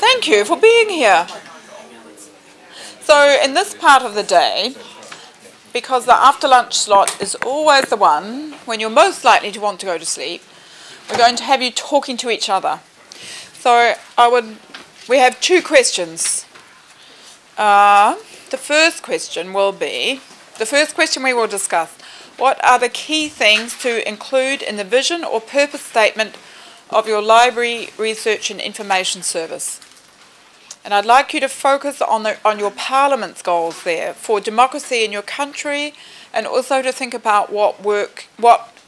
Thank you for being here. So in this part of the day, because the after lunch slot is always the one when you're most likely to want to go to sleep, we're going to have you talking to each other. So we have two questions. The first question we will discuss: what are the key things to include in the vision or purpose statement of your library research and information service? And I'd like you to focus on your Parliament's goals there for democracy in your country, and also to think about what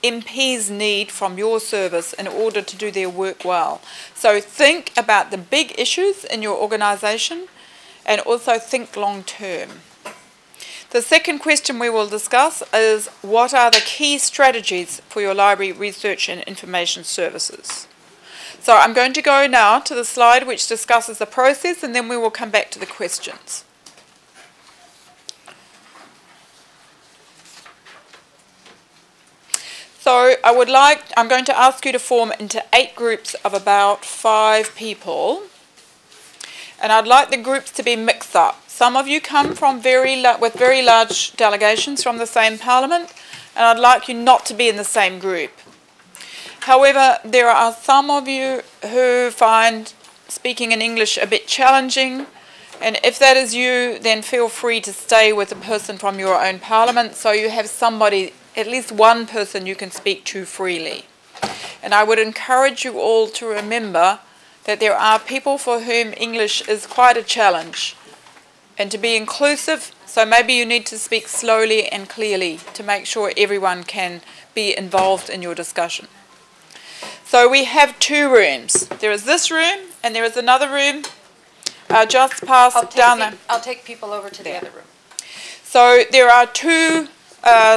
MPs need from your service in order to do their work well. So think about the big issues in your organisation, and also think long term. The second question we will discuss is: what are the key strategies for your library research and information services? So I'm going to go now to the slide which discusses the process, and then we will come back to the questions. So I'm going to ask you to form into 8 groups of about 5 people. And I'd like the groups to be mixed up. Some of you come from with very large delegations from the same Parliament, and I'd like you not to be in the same group. However, there are some of you who find speaking in English a bit challenging, and if that is you, then feel free to stay with a person from your own Parliament, so you have somebody, at least one person you can speak to freely. And I would encourage you all to remember that there are people for whom English is quite a challenge, and to be inclusive, so maybe you need to speak slowly and clearly to make sure everyone can be involved in your discussion. So we have 2 rooms. There is this room, and there is another room just past down there. I'll take people over to the other room. So there are 2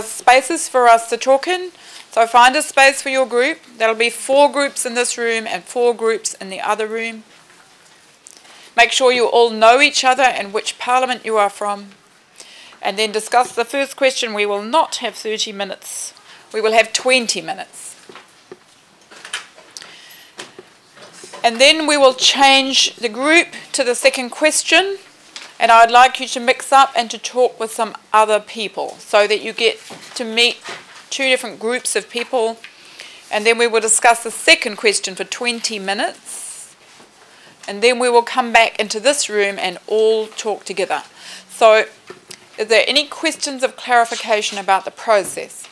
spaces for us to talk in. So find a space for your group. There'll be 4 groups in this room and 4 groups in the other room. Make sure you all know each other and which Parliament you are from. And then discuss the first question. We will not have 30 minutes. We will have 20 minutes. And then we will change the group to the second question. And I'd like you to mix up and to talk with some other people so that you get to meet 2 different groups of people. And then we will discuss the second question for 20 minutes. And then we will come back into this room and all talk together. So, is there any questions of clarification about the process?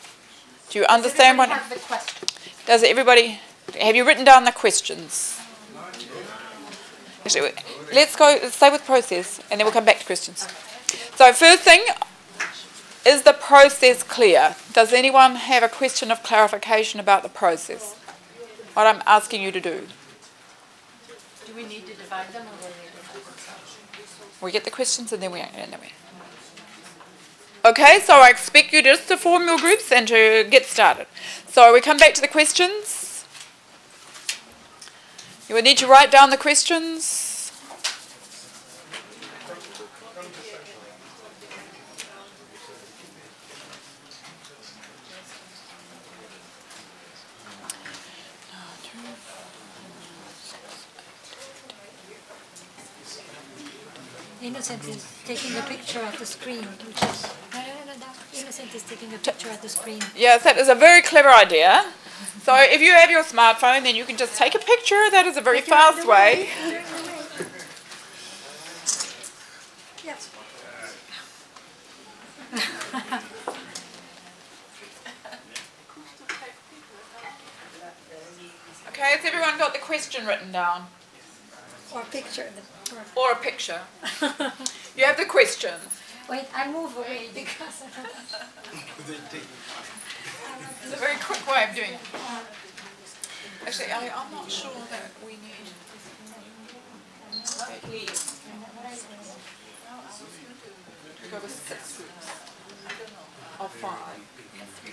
Do you understand what? Have the question? Does everybody? Have you written down the questions? Actually, let's stay with process, and then we'll come back to questions. So, first thing, is the process clear? Does anyone have a question of clarification about the process? What I'm asking you to do. Do we need to divide them, or will they divide themselves? We get the questions, and then we. Okay, so I expect you just to form your groups and to get started. So we come back to the questions. You will need to write down the questions. Innocent is taking a picture at the screen, which is... Innocent is taking a picture at the screen. Yes, that is a very clever idea. So if you have your smartphone, then you can just take a picture. That is a very fast way. Yes. Okay, has everyone got the question written down? Or a picture. Or a picture. You have the question. Wait, I move away because... It's a very quick way of doing it. Actually, I'm not sure that we need at least to go with 6 groups. Or 5.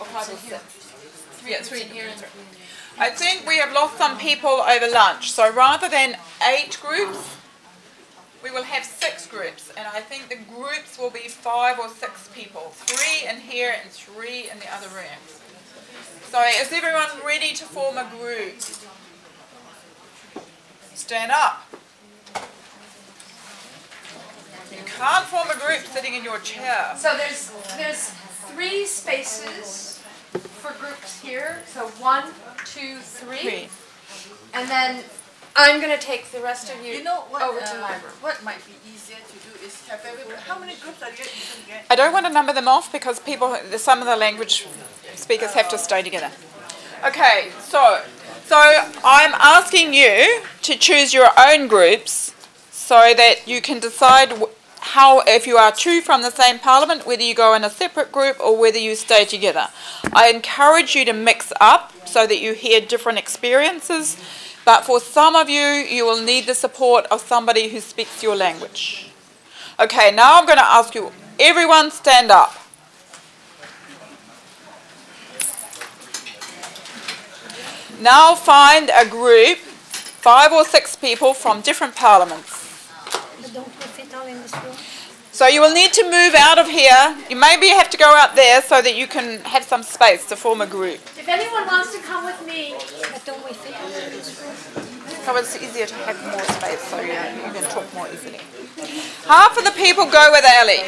Or 5 or 6. Yeah, 3 here and 3. I think we have lost some people over lunch. So rather than 8 groups, we will have 6 groups. And I think the groups will be 5 or 6 people. 3 in here and 3 in the other room. So is everyone ready to form a group? Stand up. can't form a group sitting in your chair. So there's 3 spaces for groups here. So 1, 2, 3. And then I'm going to take the rest of you, over to my room. What might be easier to do is have everybody. How many groups are you going to get? I don't want to number them off because some of the language speakers have to stay together. Okay, so I'm asking you to choose your own groups so that you can decide how, if you are 2 from the same parliament, whether you go in a separate group or whether you stay together. I encourage you to mix up so that you hear different experiences, but for some of you, you will need the support of somebody who speaks your language. Okay, now I'm going to ask you, everyone stand up. Now find a group, 5 or 6 people from different parliaments. But don't we fit all in this room? So you will need to move out of here. You maybe have to go out there so that you can have some space to form a group. If anyone wants to come with me. But don't we fit all in this room? So it's easier to have more space so you can talk more easily. Half of the people go with Ali.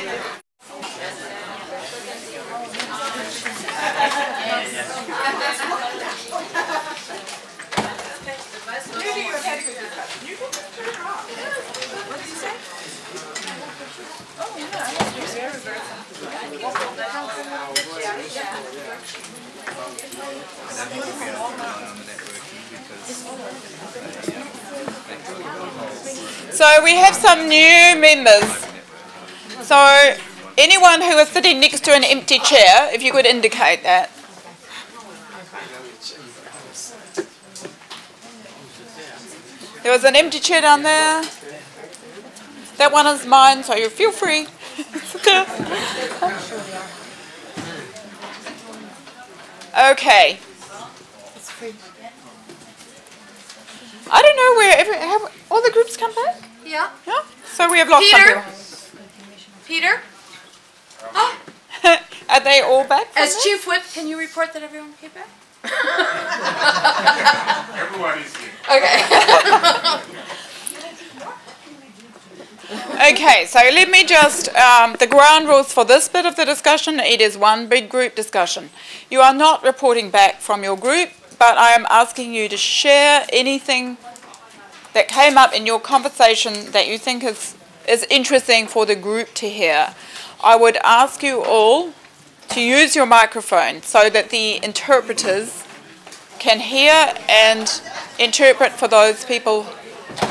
So we have some new members. So anyone who is sitting next to an empty chair, if you could indicate that. There was an empty chair down there. That one is mine, so you feel free. Okay. I don't know where have all the groups come back? Yeah. Yeah. So we have lost some people. Peter? Are they all back? As Chief Whip, can you report that everyone came back? Everyone is here. Okay. Okay, so let me just, the ground rules for this bit of the discussion, it is one big group discussion. You are not reporting back from your group, but I am asking you to share anything that came up in your conversation that you think is interesting for the group to hear. I would ask you all to use your microphone so that the interpreters can hear and interpret for those people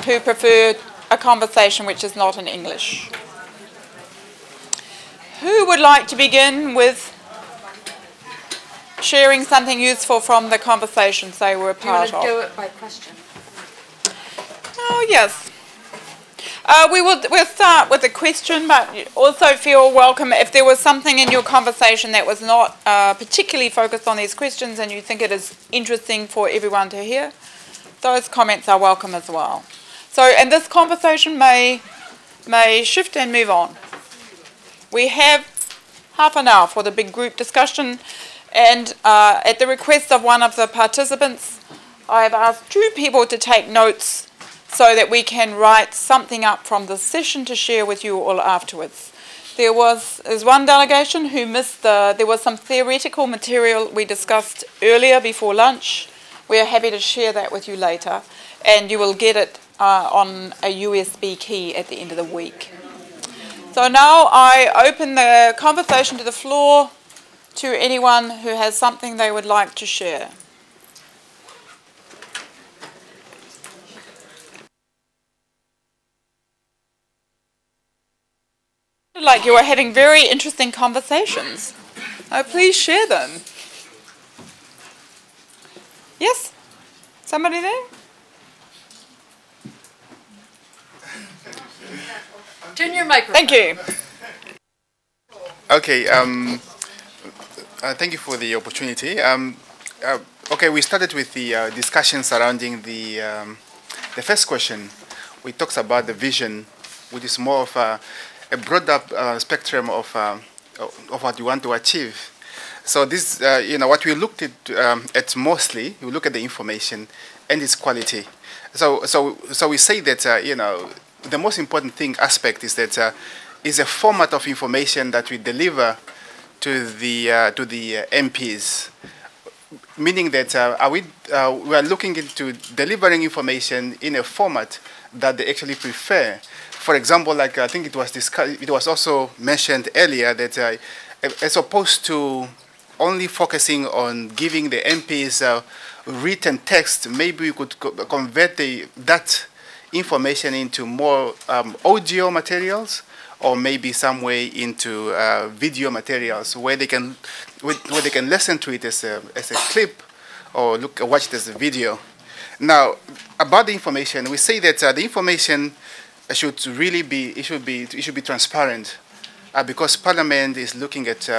who prefer a conversation which is not in English. Who would like to begin with sharing something useful from the conversations they were part of? Do you want to do it by question? Oh, yes. We'll start with a question, but also feel welcome if there was something in your conversation that was not particularly focused on these questions and you think it is interesting for everyone to hear. Those comments are welcome as well. So, and this conversation may shift and move on. We have half an hour for the big group discussion, and at the request of one of the participants, I have asked 2 people to take notes so that we can write something up from the session to share with you all afterwards. There's one delegation who missed there was some theoretical material we discussed earlier before lunch. We are happy to share that with you later, and you will get it on a USB key at the end of the week. So now I open the conversation to the floor to anyone who has something they would like to share. Like you are having very interesting conversations. Oh, please share them. Yes? Somebody there? Turn your microphone. Thank you. Okay. Thank you for the opportunity. Okay, we started with the discussion surrounding the first question. We talked about the vision, which is more of a broad spectrum of what you want to achieve. So this, what we looked at mostly, we look at the information and its quality. So we say that, the most important aspect is that is a format of information that we deliver to the MPs. Meaning that we are looking into delivering information in a format that they actually prefer. For example, like I think it was discussed, it was also mentioned earlier that as opposed to only focusing on giving the MPs written text, maybe we could convert that information into more audio materials, or maybe some way into video materials where they can listen to it as a clip, or watch it as a video. Now, about the information, we say that the information should really be transparent, because Parliament is looking at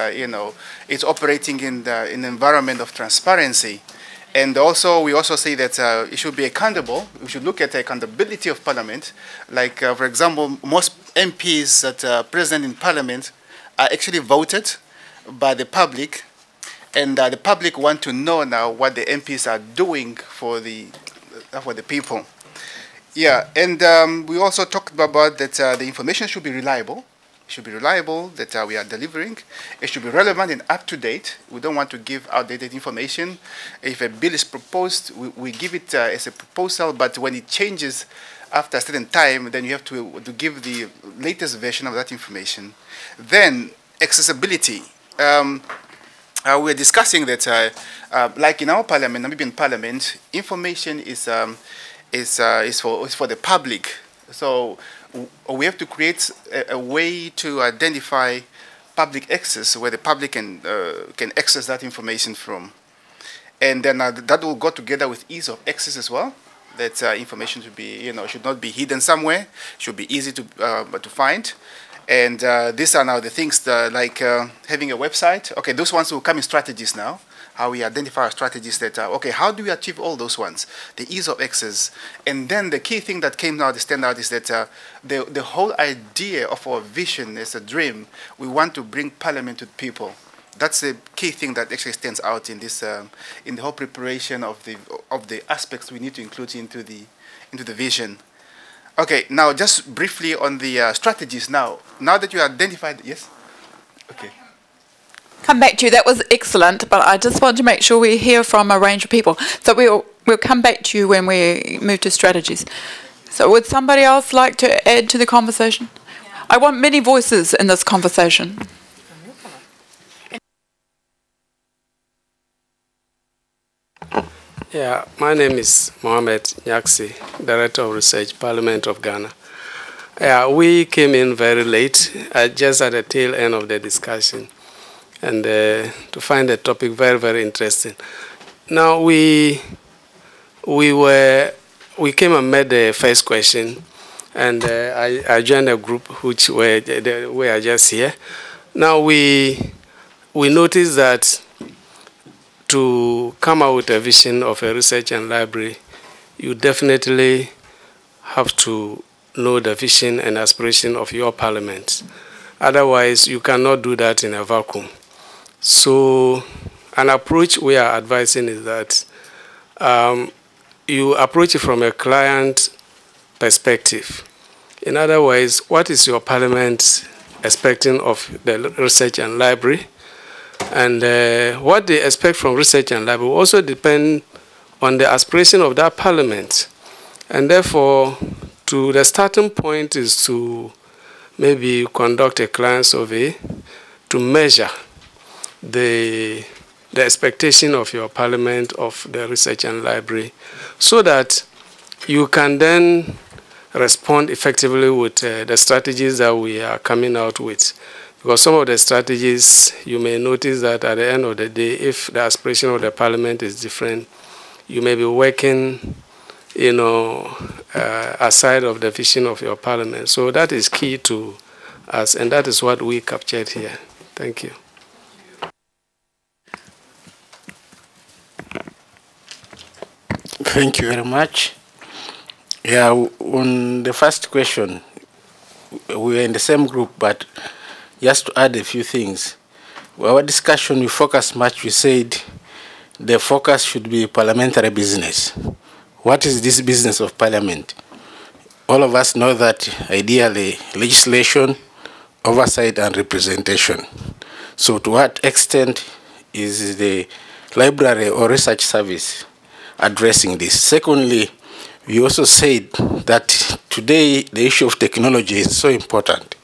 it's operating in an environment of transparency. And also, we also say that it should be accountable. We should look at the accountability of Parliament. Like, for example, most MPs that are present in Parliament are actually voted by the public, and the public want to know now what the MPs are doing for the people. Yeah, and we also talked about that the information should be reliable. It should be reliable, that we are delivering. It should be relevant and up to date. We don't want to give outdated information. If a bill is proposed, we give it as a proposal, but when it changes after a certain time, then you have to give the latest version of that information. Then, accessibility. We're discussing that, like in our parliament, Namibian parliament, information is for the public. So we have to create a way to identify public access where the public can access that information from, and then that will go together with ease of access as well. That information should be should not be hidden somewhere. Should be easy to find, and these are now the things that, like having a website. Okay, those ones will come in strategies now. How we identify our strategies that okay, how do we achieve all those ones? The ease of access. And then the key thing that came out, the standout, is that the whole idea of our vision is a dream. We want to bring Parliament to people. That's the key thing that actually stands out in this, in the whole preparation of the aspects we need to include into the vision. Okay, now just briefly on the strategies now. Now that you identified, yes? Okay. Come back to you. That was excellent, but I just want to make sure we hear from a range of people. So we'll come back to you when we move to strategies. So would somebody else like to add to the conversation? I want many voices in this conversation. Yeah, my name is Mohamed Nyaksi, Director of Research, Parliament of Ghana. Yeah, we came in very late, just at the tail end of the discussion, and to find the topic very, very interesting. Now we came and met the first question, and I joined a group which we are just here. Now we noticed that to come out with a vision of a research and library, you definitely have to know the vision and aspiration of your parliament. Otherwise, you cannot do that in a vacuum. So an approach we are advising is that you approach it from a client perspective. In other words, what is your parliament expecting of the research and library? And what they expect from research and library will also depend on the aspiration of that parliament. And therefore, the starting point is to maybe conduct a client survey to measure the expectation of your parliament of the research and library, so that you can then respond effectively with the strategies that we are coming out with. Because some of the strategies, you may notice that at the end of the day, if the aspiration of the parliament is different, you may be working, aside of the vision of your parliament. So that is key to us, and that is what we captured here. Thank you. Thank you very much. Yeah, on the first question, we were in the same group, but just to add a few things. Our discussion, we focused much, we said the focus should be parliamentary business. What is this business of parliament? All of us know that ideally legislation oversight and representation. So to what extent is the library or research service addressing this? Secondly, we also said that today the issue of technology is so important.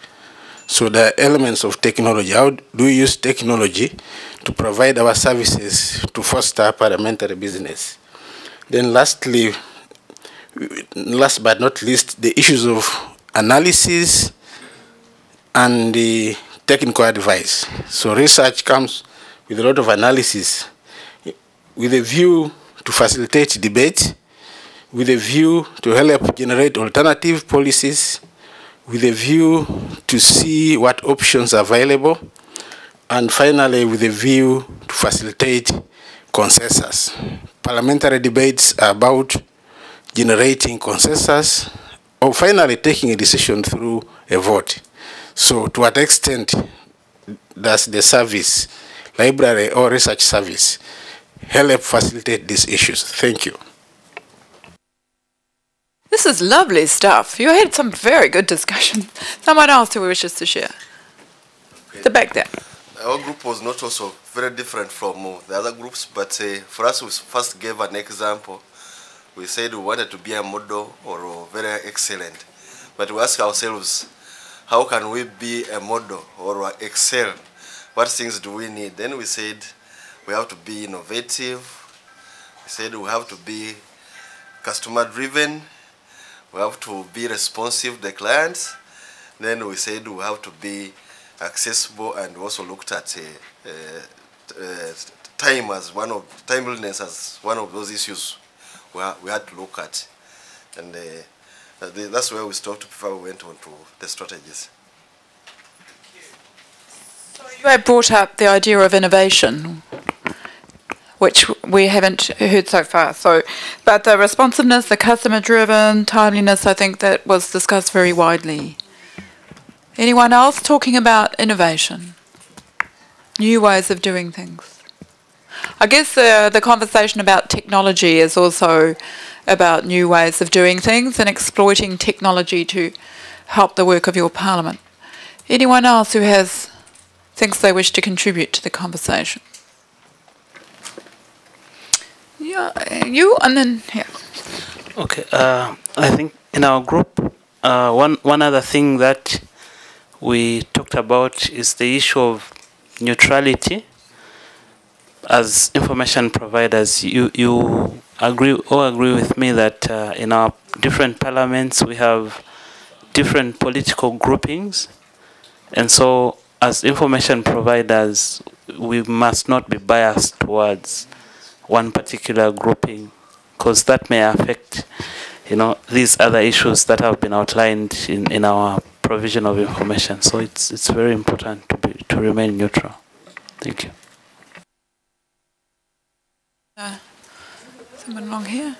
So the elements of technology, how do we use technology to provide our services to foster parliamentary business? Then lastly, last but not least, the issues of analysis and the technical advice. So research comes with a lot of analysis with a view to facilitate debate, with a view to help generate alternative policies, with a view to see what options are available, and finally with a view to facilitate consensus. Parliamentary debates are about generating consensus or finally taking a decision through a vote. So to what extent does the service, library or research service, help facilitate these issues? Thank you. This is lovely stuff. You had some very good discussion. Someone else who wishes to share? Okay. The back there. Our group was not also very different from the other groups, but for us, we first gave an example. We said we wanted to be a model or very excellent, but we asked ourselves, how can we be a model or excel? What things do we need? Then we said we have to be innovative. We said we have to be customer-driven. We have to be responsive to the clients. Then we said we have to be accessible, and also looked at time as timeliness as one of those issues we had to look at. And that's where we stopped before we went on to the strategies. So you had brought up the idea of innovation, which we haven't heard so far. So, but the responsiveness, the customer-driven, timeliness, I think that was discussed very widely. Anyone else talking about innovation? New ways of doing things? I guess the conversation about technology is also about new ways of doing things and exploiting technology to help the work of your parliament. Anyone else who has things they wish to contribute to the conversation? Yeah, you and then here. Okay, I think in our group, one other thing that we talked about is the issue of neutrality. As information providers, you agree with me that in our different parliaments we have different political groupings, and so as information providers we must not be biased towards one particular grouping, because that may affect, these other issues that have been outlined in our provision of information. So it's very important to remain neutral. Thank you. Someone along here.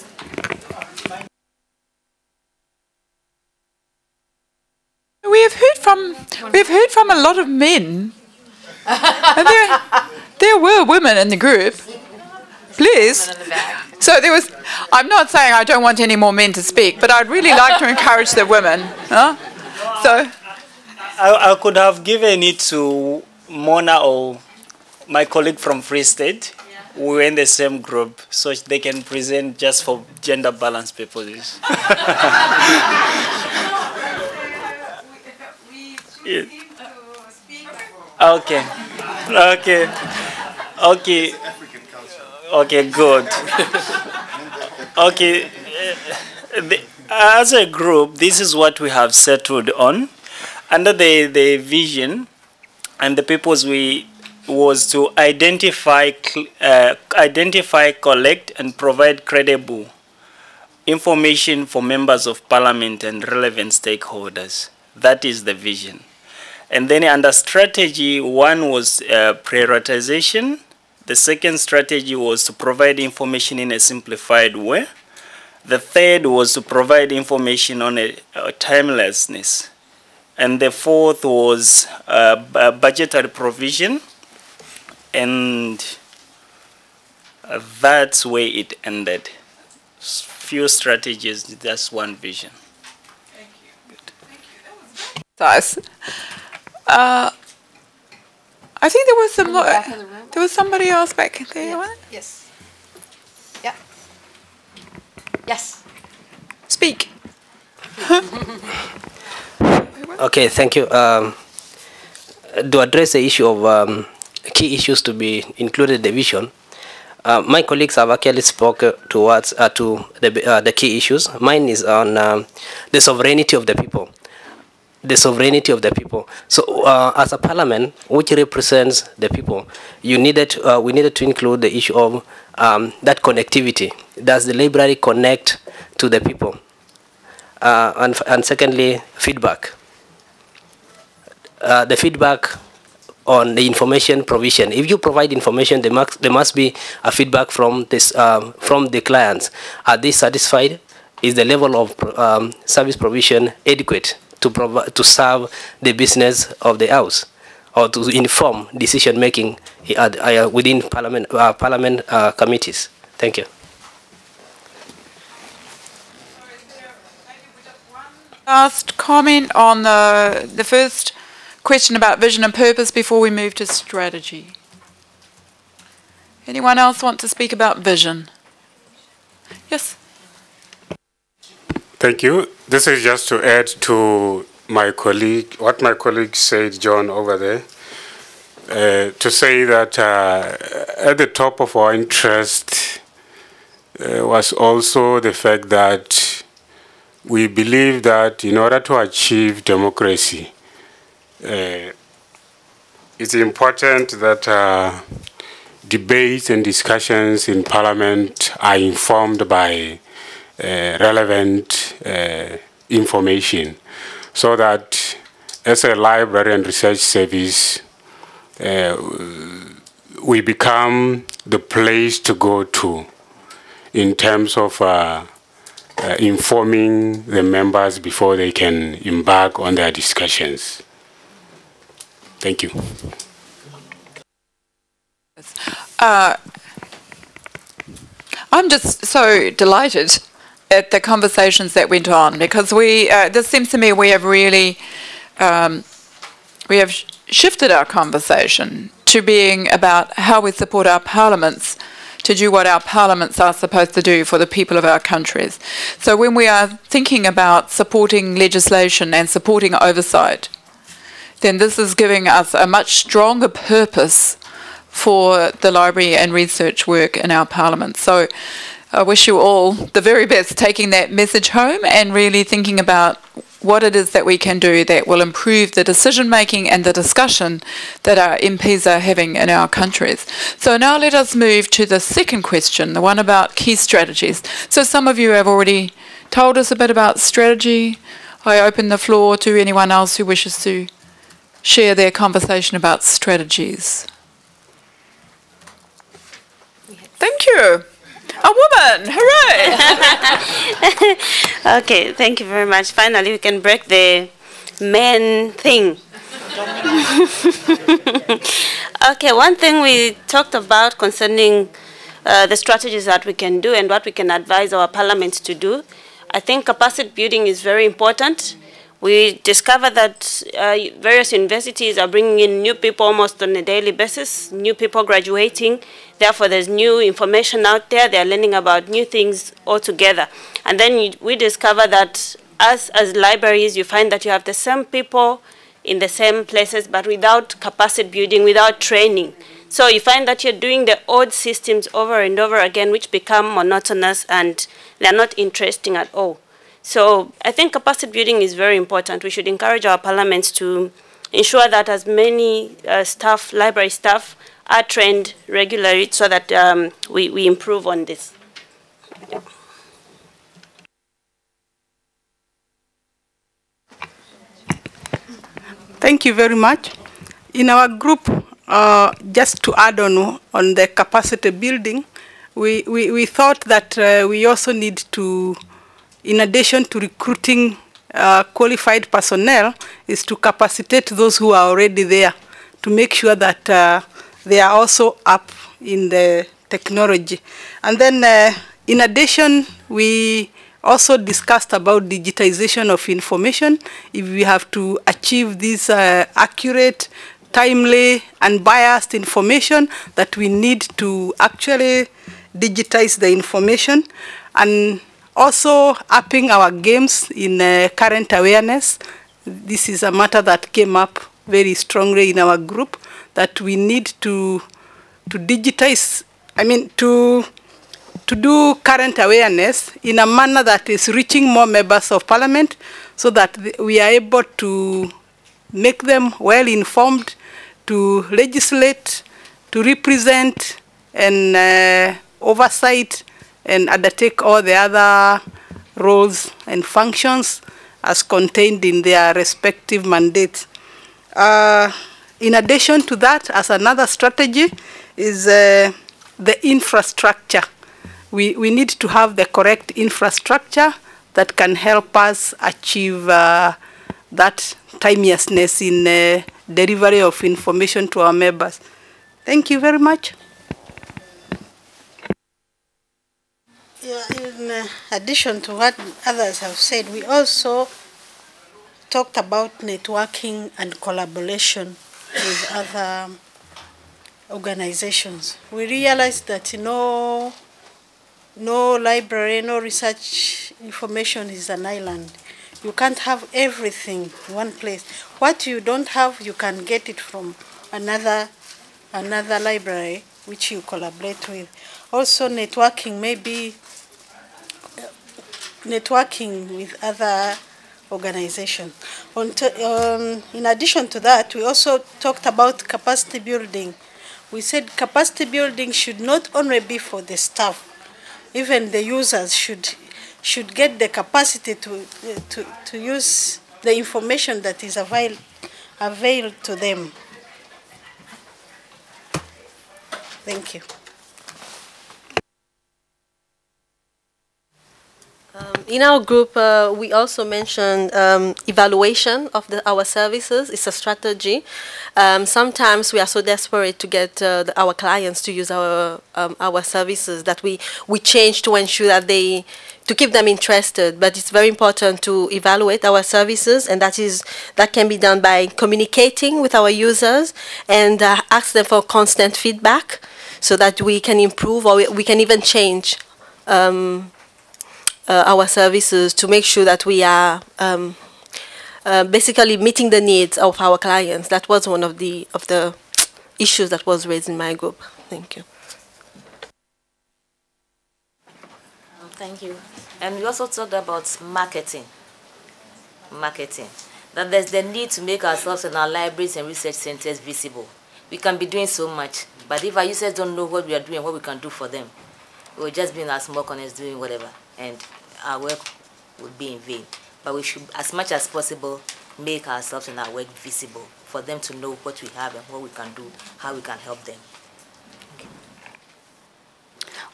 We've heard from a lot of men. And there were women in the group. Please. So there was. I'm not saying I don't want any more men to speak, but I'd really like to encourage the women. So I could have given it to Mona or my colleague from Free State. We were in the same group, so they can present just for gender balance purposes. Okay. Okay, good. Okay, as a group, this is what we have settled on. Under the vision and the purpose was to identify, collect, and provide credible information for members of parliament and relevant stakeholders. That is the vision. And then under strategy, one was prioritization. The second strategy was to provide information in a simplified way. The third was to provide information on a timelessness. And the fourth was budgetary provision. And that's where it ended. Few strategies, that's one vision. Thank you. That was nice. I think there was some. There was somebody else back there. What? Yes. Yeah. Yes. Speak. Okay, thank you. To address the issue of key issues to be included in the vision, my colleagues have actually spoken towards to the key issues. Mine is on the sovereignty of the people. The sovereignty of the people. So, as a parliament which represents the people, we needed to include the issue of that connectivity. Does the library connect to the people? And secondly, feedback. The feedback on the information provision. If you provide information, there must be a feedback from this from the clients. Are they satisfied? Is the level of service provision adequate to serve the business of the house, or to inform decision making within parliament committees? Thank you. Last comment on the first question about vision and purpose before we move to strategy. Anyone else want to speak about vision? Yes. Thank you. This is just to add to my colleague, what my colleague said, John, over there, to say that at the top of our interest was also the fact that we believe that in order to achieve democracy, it's important that debates and discussions in Parliament are informed by relevant information, so that as a library and research service, we become the place to go to in terms of informing the members before they can embark on their discussions. Thank you. I'm just so delighted at the conversations that went on, because this seems to me we have really shifted our conversation to being about how we support our parliaments to do what our parliaments are supposed to do for the people of our countries. So when we are thinking about supporting legislation and supporting oversight, then this is giving us a much stronger purpose for the library and research work in our parliament. So I wish you all the very best taking that message home and really thinking about what it is that we can do that will improve the decision making and the discussion that our MPs are having in our countries. So now let us move to the second question, the one about key strategies. So some of you have already told us a bit about strategy. I open the floor to anyone else who wishes to share their conversation about strategies. Thank you. A woman, hooray! Okay, thank you very much. Finally, we can break the men thing. Okay, one thing we talked about concerning the strategies that we can do and what we can advise our parliament to do. I think capacity building is very important. We discovered that various universities are bringing in new people almost on a daily basis, new people graduating. Therefore, there's new information out there. They're learning about new things altogether. And then we discover that as libraries, you find that you have the same people in the same places, but without capacity building, without training. So you find that you're doing the old systems over and over again, which become monotonous and they're not interesting at all. So I think capacity building is very important. We should encourage our parliaments to ensure that as many library staff, are trained regularly so that we improve on this. Yeah. Thank you very much. In our group, just to add on the capacity building, we thought that we also need to, in addition to recruiting qualified personnel, is to capacitate those who are already there to make sure that they are also up in the technology. And then in addition, we also discussed about digitization of information. If we have to achieve this accurate, timely, unbiased information, that we need to actually digitize the information, and also upping our games in current awareness. This is a matter that came up very strongly in our group, that we need to digitize, to do current awareness in a manner that is reaching more members of parliament, so that we are able to make them well informed, to legislate, to represent, and oversight, and undertake all the other roles and functions as contained in their respective mandates. In addition to that, as another strategy, is the infrastructure. We need to have the correct infrastructure that can help us achieve that timeliness in delivery of information to our members. Thank you very much. Yeah, in addition to what others have said, we also talked about networking and collaboration with other organizations. We realized that no library, no research information is an island. You can't have everything in one place. What you don't have, you can get it from another library which you collaborate with. Also networking, maybe networking with other organizations. In addition to that, we also talked about capacity building. We said capacity building should not only be for the staff, even the users should get the capacity to use the information that is availed to them. Thank you. In our group, we also mentioned evaluation of our services. It's a strategy. Sometimes we are so desperate to get our clients to use our services that we change to ensure that to keep them interested. But it's very important to evaluate our services, and that can be done by communicating with our users and ask them for constant feedback, so that we can improve, or we can even change our services to make sure that we are basically meeting the needs of our clients. That was one of the issues that was raised in my group. Thank you. Thank you. And we also talked about marketing. That there's the need to make ourselves and our libraries and research centers visible. We can be doing so much, but if our users don't know what we are doing, what we can do for them, we'll just be in our small corners doing whatever, and our work would be in vain. But we should, as much as possible, make ourselves and our work visible for them to know what we have and what we can do, how we can help them.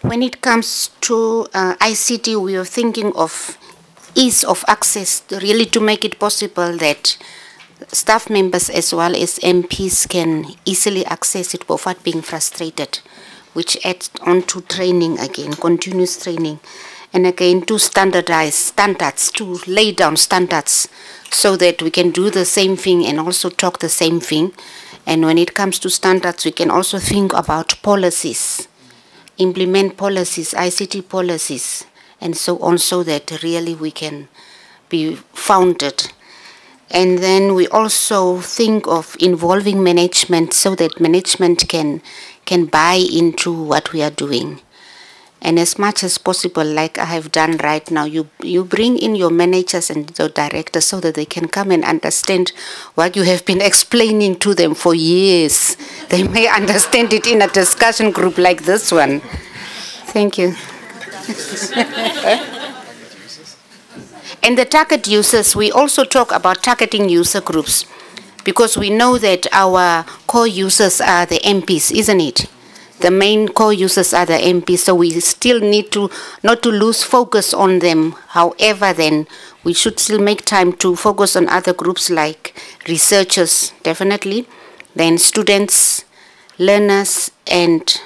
When it comes to ICT, we are thinking of ease of access, really to make it possible that staff members as well as MPs can easily access it without being frustrated, which adds on to training again, continuous training. And again, to standardize standards, to lay down standards so that we can do the same thing and also talk the same thing. And when it comes to standards, we can also think about policies, implement policies, ICT policies, and so on, so that really we can be founded. And then we also think of involving management so that management can buy into what we are doing. And as much as possible, like I have done right now, you bring in your managers and the directors so that they can come and understand what you have been explaining to them for years. They may understand it in a discussion group like this one. Thank you. And the target users, we also talk about targeting user groups, because we know that our core users are the MPs, isn't it? The main core users are the MPs, so we still need to not to lose focus on them. However, then we should still make time to focus on other groups like researchers, definitely, then students, learners, and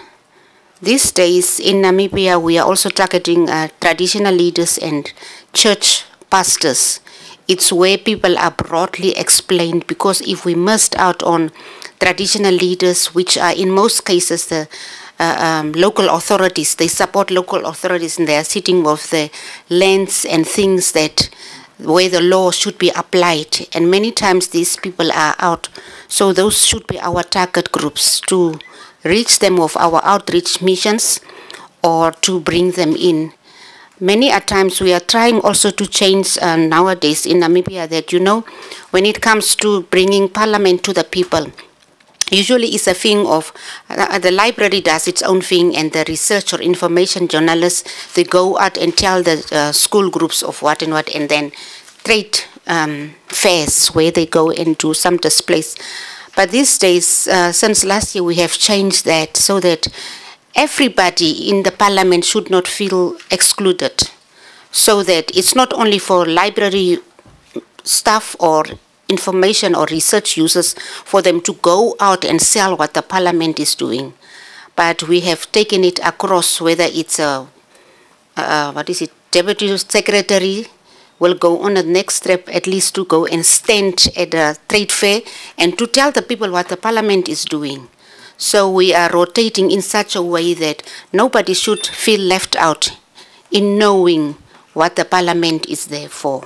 These days in Namibia, we are also targeting traditional leaders and church pastors. It's where people are broadly explained, because if we missed out on traditional leaders, which are in most cases the local authorities, they support local authorities and they are sitting with the lands and things that where the law should be applied, and many times these people are out. So those should be our target groups, to reach them with our outreach missions or to bring them in. Many a times we are trying also to change nowadays in Namibia that, when it comes to bringing parliament to the people, usually it's a thing of the library does its own thing, and the research or information journalists, they go out and tell the school groups of what and what, and then trade fairs where they go and do some displays. But these days, since last year, we have changed that so that everybody in the parliament should not feel excluded, so that it's not only for library staff or information or research users for them to go out and sell what the parliament is doing. But we have taken it across, whether it's a, deputy secretary will go on the next step, at least to go and stand at a trade fair and to tell the people what the parliament is doing. So we are rotating in such a way that nobody should feel left out in knowing what the parliament is there for.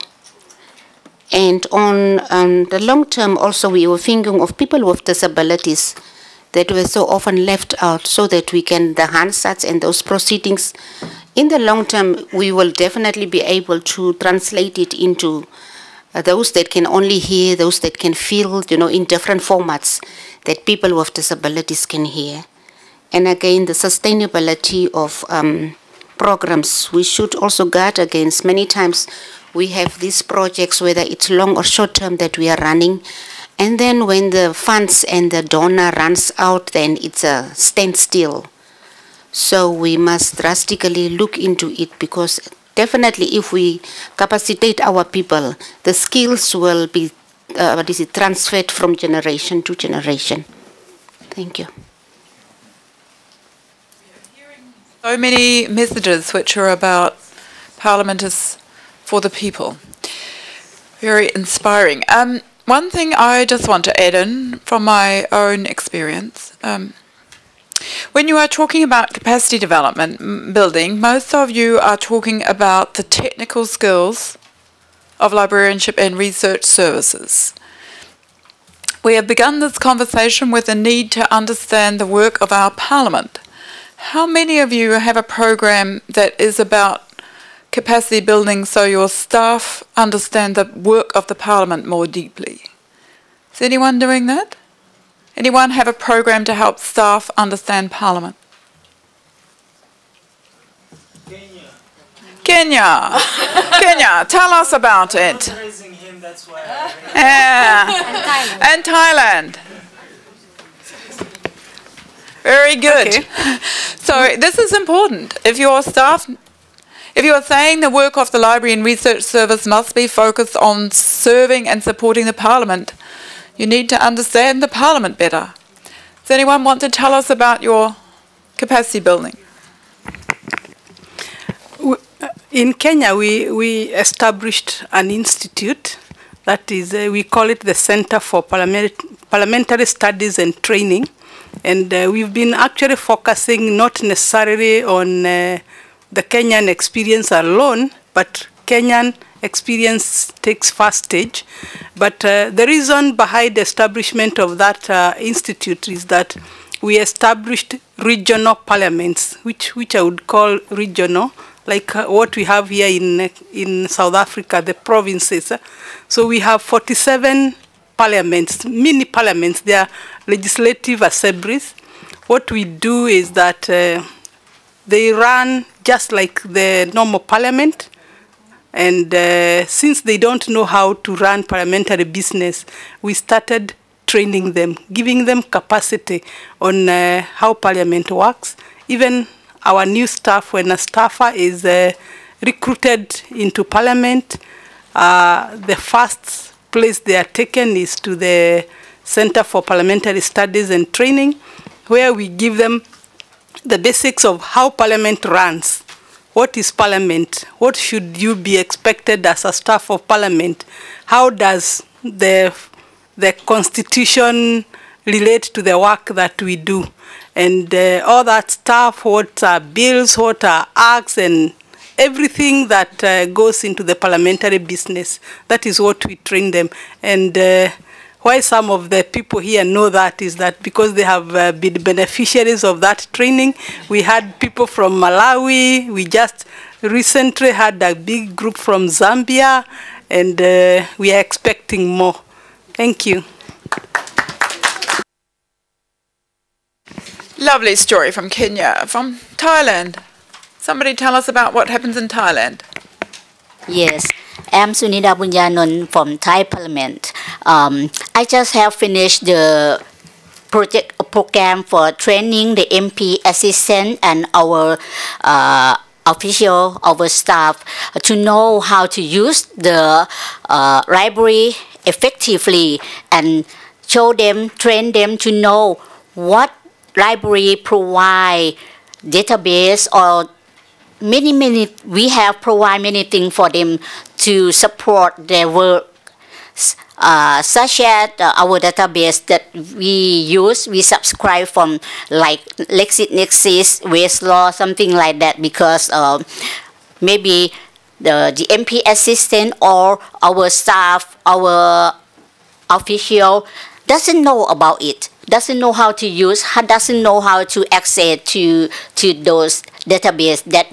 And on the long term also, we were thinking of people with disabilities that were so often left out, so that we can, the Hansards and those proceedings, in the long term, we will definitely be able to translate it into those that can only hear, those that can feel, in different formats that people with disabilities can hear. And again, the sustainability of programs, we should also guard against. Many times we have these projects, whether it's long or short term, that we are running, and then when the funds and the donor runs out, then it's a standstill. So we must drastically look into it, because definitely if we capacitate our people, the skills will be transferred from generation to generation. Thank you. So many messages which are about Parliament is for the people. Very inspiring. One thing I just want to add in from my own experience, when you are talking about capacity development building, most of you are talking about the technical skills of librarianship and research services. We have begun this conversation with a need to understand the work of our Parliament. How many of you have a program that is about capacity building so your staff understand the work of the Parliament more deeply? Is anyone doing that? Anyone have a program to help staff understand Parliament? Kenya. Kenya, tell us about it. And Thailand. Very good. Okay. So this is important. If your staff, if you are saying the work of the Library and Research Service must be focused on serving and supporting the Parliament, you need to understand the Parliament better. Does anyone want to tell us about your capacity building? In Kenya, we established an institute that is, we call it the Center for Parliamentary Studies and Training. And we've been actually focusing not necessarily on the Kenyan experience alone, but Kenyan experience takes first stage. But the reason behind the establishment of that institute is that we established regional parliaments, which I would call regional, like what we have here in South Africa, the provinces. So we have 47 parliaments, mini parliaments. They are legislative assemblies. What we do is that they run just like the normal parliament. And since they don't know how to run parliamentary business, we started training them, giving them capacity on how parliament works. Even our new staff, when a staffer is recruited into parliament, the first place they are taken is to the Center for Parliamentary Studies and Training, where we give them the basics of how Parliament runs. What is Parliament? What should you be expected as a staff of Parliament? How does the Constitution relate to the work that we do? And all that stuff, what are bills, what are acts, and everything that goes into the parliamentary business. That is what we train them. And why some of the people here know that is that because they have been beneficiaries of that training. We had people from Malawi. We just recently had a big group from Zambia, and we are expecting more. Thank you. Lovely story from Kenya. From Thailand. Somebody tell us about what happens in Thailand. Yes, I'm Sunida Bunyanon from Thai Parliament. I just have finished the program for training the MP assistant and our official, our staff to know how to use the library effectively and show them, train them to know what library provide database or many we have provide many things for them to support their work, such as our database that we use, we subscribe from like LexisNexis, Westlaw, something like that, because maybe the MP assistant or our staff, our official doesn't know about it, doesn't know how to use, doesn't know how to access to those database that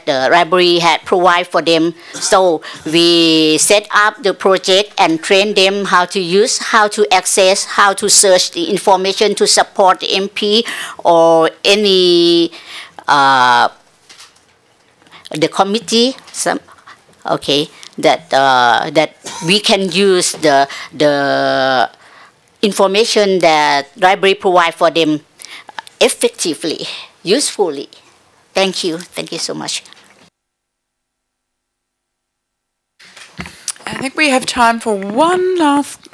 the library had provide for them. So we set up the project and train them how to use, how to access, how to search the information to support the MP or any the committee. That we can use the information that library provide for them effectively, usefully. Thank you so much. I think we have time for one last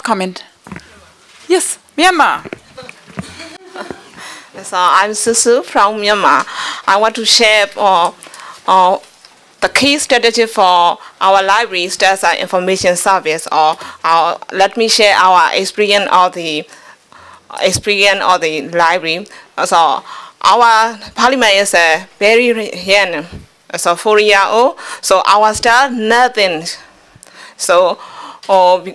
comment. Yes, Myanmar. So I'm Susu from Myanmar. I want to share the key strategy for our library as an information service, or let me share our experience of the library. So our parliament is very young, so 4-year-old. So our staff nothing. So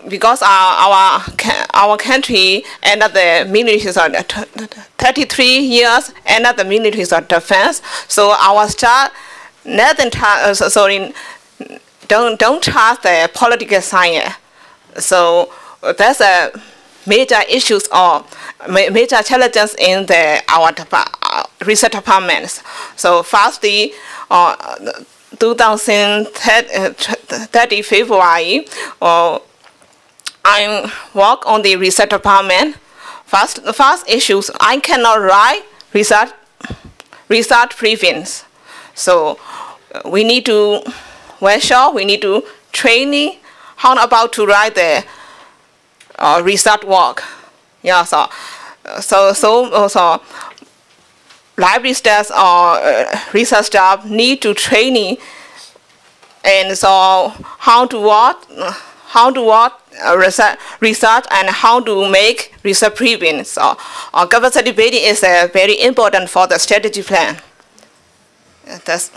because our country and the militaries are 33 years and the militaries are defense. So our staff nothing don't trust the political science. So that's a major issues or major challenges in our research departments. So firstly, 2030 February, I work on the research department. First issues, I cannot write research briefings. So we need to workshop, we need to training how about to write the research work. Yeah, so library staff or research staff need to training, and so how to work research and how to make research briefings. So capacity building is very important for the strategy plan. That's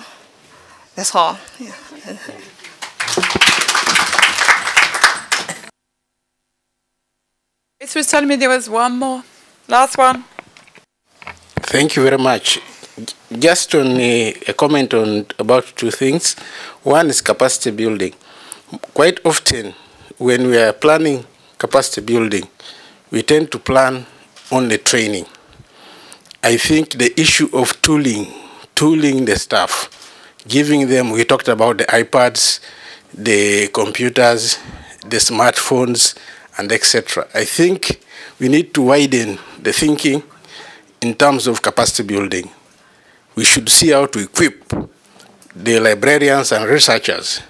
all. Yeah. This was telling me there was one more. Last one. Thank you very much. Just on a comment on about two things. One is capacity building. Quite often, when we are planning capacity building, we tend to plan only training. I think the issue of tooling the staff, giving them, we talked about the iPads, the computers, the smartphones, and etc. I think we need to widen the thinking in terms of capacity building. We should see how to equip the librarians and researchers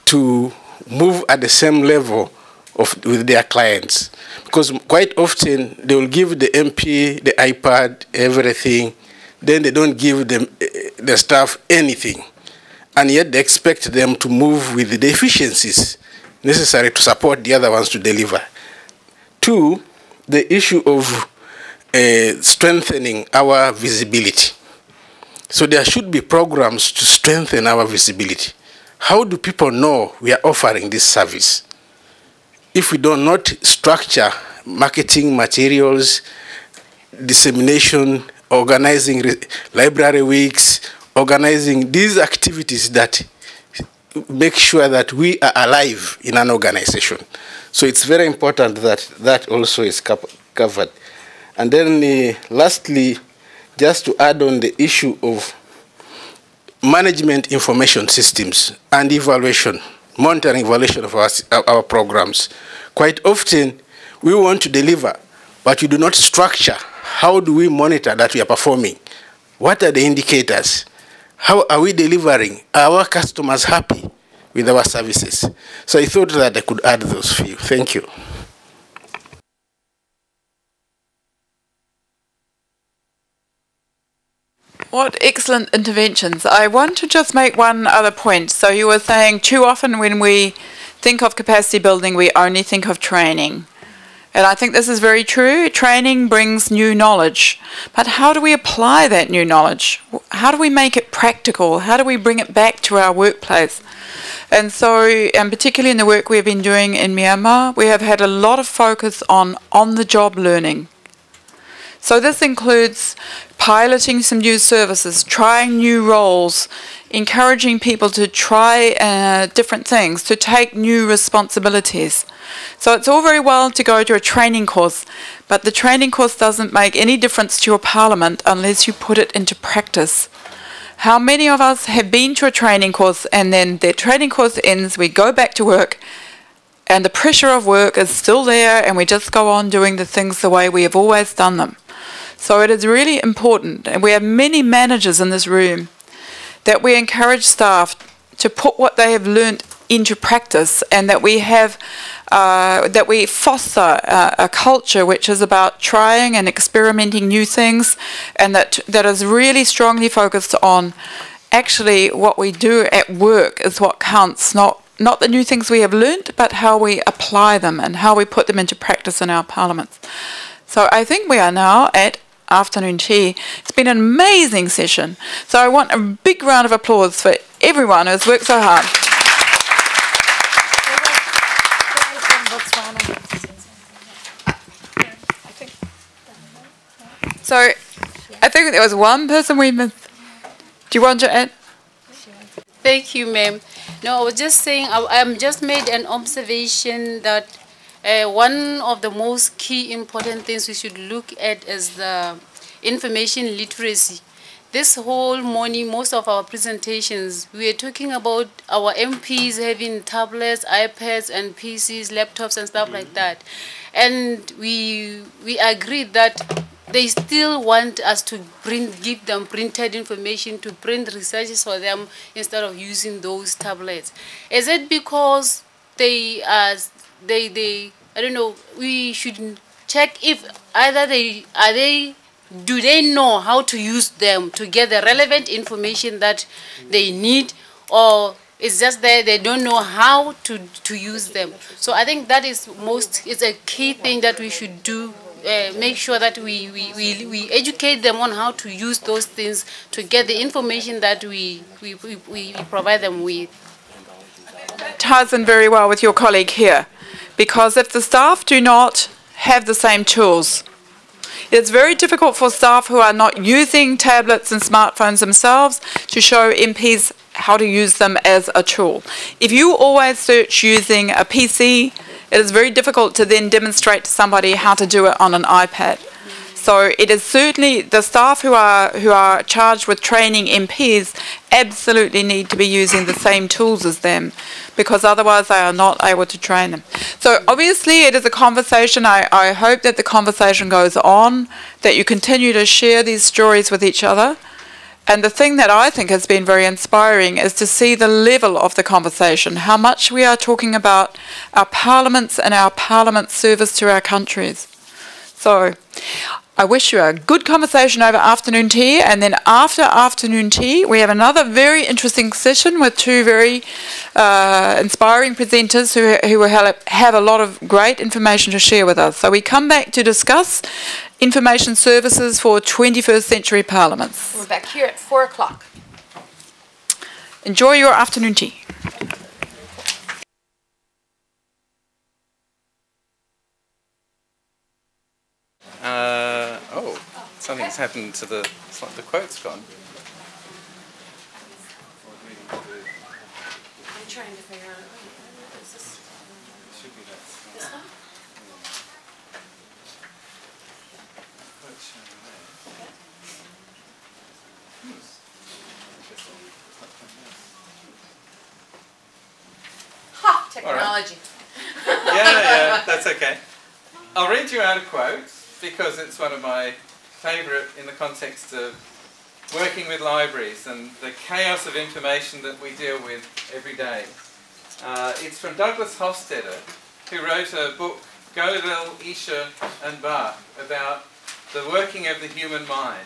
to move at the same level with their clients. Because quite often they will give the MP the iPad, everything, then they don't give them, the staff anything. And yet they expect them to move with the efficiencies necessary to support the other ones to deliver. Two, the issue of strengthening our visibility. So there should be programs to strengthen our visibility. How do people know we are offering this service? If we do not structure marketing materials, dissemination, organizing library weeks, organizing these activities that make sure that we are alive in an organization. So it's very important that that also is covered. And then lastly, just to add on the issue of management information systems and evaluation, monitoring evaluation of our programs. Quite often, we want to deliver, but we do not structure. How do we monitor that we are performing? What are the indicators? How are we delivering? Are our customers happy with our services? So I thought that I could add those few. Thank you. What excellent interventions. I want to just make one other point. So you were saying too often when we think of capacity building, we only think of training. And I think this is very true. Training brings new knowledge. But how do we apply that new knowledge? How do we make it practical? How do we bring it back to our workplace? And so, and particularly in the work we've been doing in Myanmar, we have had a lot of focus on the job learning. So this includes piloting some new services, trying new roles, encouraging people to try different things, to take new responsibilities. So it's all very well to go to a training course, but the training course doesn't make any difference to your parliament unless you put it into practice. How many of us have been to a training course and then their training course ends, we go back to work, and the pressure of work is still there and we just go on doing the things the way we have always done them. So it is really important, and we have many managers in this room, that we encourage staff to put what they have learnt into practice, and that we have, that we foster a culture which is about trying and experimenting new things, and that is really strongly focused on actually what we do at work is what counts, not the new things we have learnt, but how we apply them and how we put them into practice in our parliaments. So I think we are now at afternoon tea. It's been an amazing session. So I want a big round of applause for everyone who has worked so hard. So I think there was one person we missed. Do you want to add? Thank you, ma'am. No, I was just saying, I just made an observation that one of the most key important things we should look at is the information literacy. This whole morning, most of our presentations, we are talking about our MPs having tablets, iPads, and PCs, laptops, and stuff like that. And we agreed that they still want us to give them printed information, to print researches for them instead of using those tablets. Is it because I don't know, we should check if either do they know how to use them to get the relevant information that they need, or it's just that they don't know how to use them. So I think that is it's a key thing that we should do. Make sure that we educate them on how to use those things to get the information that we provide them with. Ties in very well with your colleague here, because if the staff do not have the same tools, it's very difficult for staff who are not using tablets and smartphones themselves to show MPs how to use them as a tool. If you always search using a PC, it is very difficult to then demonstrate to somebody how to do it on an iPad. So it is certainly the staff who are charged with training MPs absolutely need to be using the same tools as them, because otherwise they are not able to train them. So obviously it is a conversation. I hope that the conversation goes on, that you continue to share these stories with each other, And the thing that I think has been very inspiring is to see the level of the conversation, how much we are talking about our parliaments and our parliament service to our countries. So I wish you a good conversation over afternoon tea, and then after afternoon tea we have another very interesting session with two very inspiring presenters who will have a lot of great information to share with us. So we come back to discuss information services for 21st century parliaments. We're back here at 4 o'clock. Enjoy your afternoon tea. Oh, something's happened to the quote's gone. I'm trying to figure out, is this this one? Ha! Technology. Yeah, that's okay. I'll read you out a quote because it's one of my favourite in the context of working with libraries and the chaos of information that we deal with every day. It's from Douglas Hofstadter, who wrote a book, Gödel, Escher and Bach, about the working of the human mind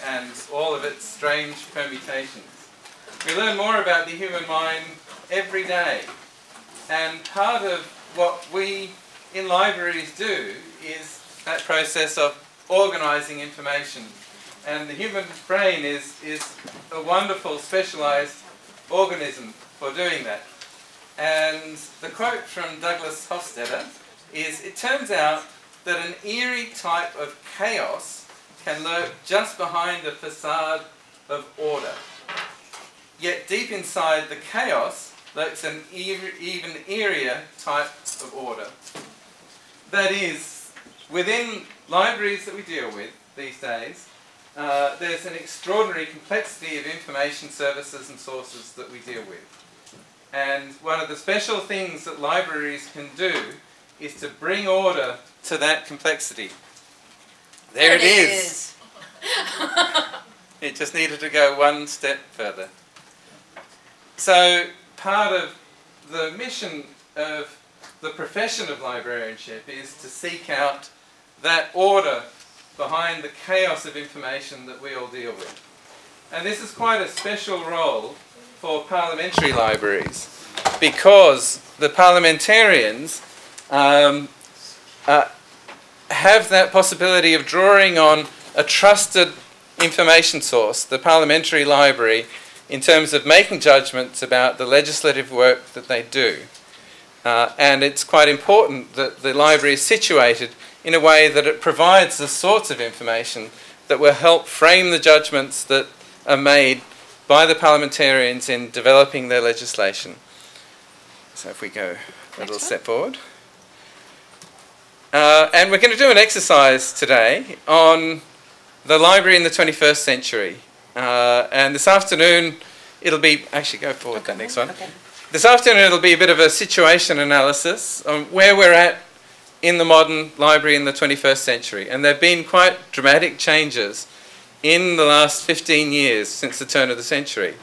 and all of its strange permutations. We learn more about the human mind every day, and part of what we in libraries do is that process of organising information. And the human brain is a wonderful specialised organism for doing that. And the quote from Douglas Hofstadter is, "It turns out that an eerie type of chaos can lurk just behind a facade of order. Yet deep inside the chaos lurks an even eerier type of order." That is, within libraries that we deal with these days, there's an extraordinary complexity of information services and sources that we deal with. And one of the special things that libraries can do is to bring order to that complexity. There it is. It just needed to go one step further. So part of the mission of the profession of librarianship is to seek out that order behind the chaos of information that we all deal with. And this is quite a special role for parliamentary libraries, because the parliamentarians have that possibility of drawing on a trusted information source, the parliamentary library, in terms of making judgments about the legislative work that they do. And it's quite important that the library is situated in a way that it provides the sorts of information that will help frame the judgments that are made by the parliamentarians in developing their legislation. So if we go a little step forward. And we're going to do an exercise today on the library in the 21st century. And this afternoon it'll be, actually go forward that next one. Okay. This afternoon it'll be a bit of a situation analysis on where we're at in the modern library in the 21st century. And there have been quite dramatic changes in the last 15 years since the turn of the century.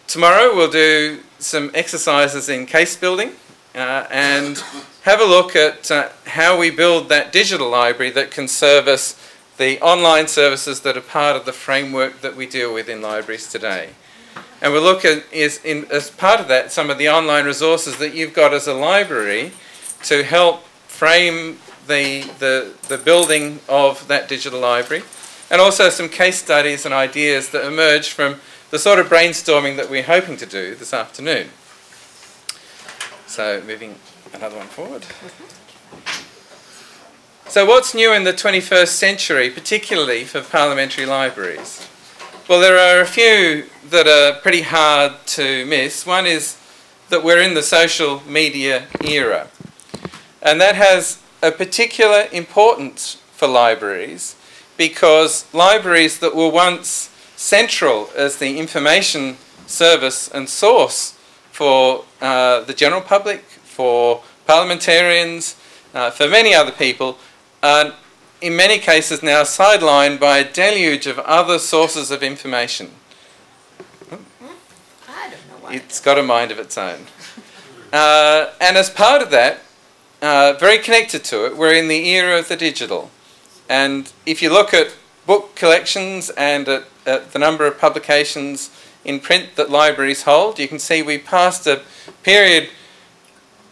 Tomorrow we'll do some exercises in case building and have a look at how we build that digital library that can service the online services that are part of the framework that we deal with in libraries today. And we'll look at, as part of that, some of the online resources that you've got as a library to help frame the building of that digital library, and also some case studies and ideas that emerge from the sort of brainstorming that we're hoping to do this afternoon. So moving another one forward. So what's new in the 21st century, particularly for parliamentary libraries? Well, there are a few that are pretty hard to miss. One is that we're in the social media era. And that has a particular importance for libraries, because libraries that were once central as the information service and source for the general public, for parliamentarians, for many other people, are in many cases now sidelined by a deluge of other sources of information. It's got a mind of its own. And as part of that, very connected to it, we're in the era of the digital. And if you look at book collections and at the number of publications in print that libraries hold, you can see we passed a period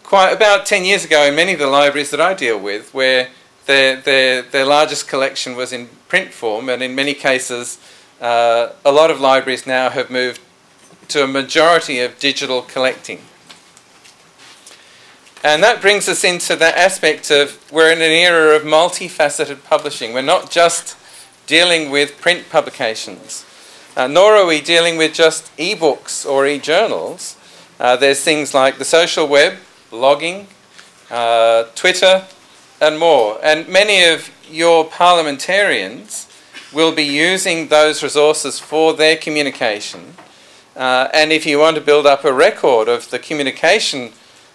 quite about 10 years ago in many of the libraries that I deal with where their largest collection was in print form, and in many cases a lot of libraries now have moved to a majority of digital collecting. And that brings us into that aspect of we're in an era of multifaceted publishing. We're not just dealing with print publications, nor are we dealing with just e-books or e-journals. There's things like the social web, blogging, Twitter, and more. And many of your parliamentarians will be using those resources for their communication. And if you want to build up a record of the communication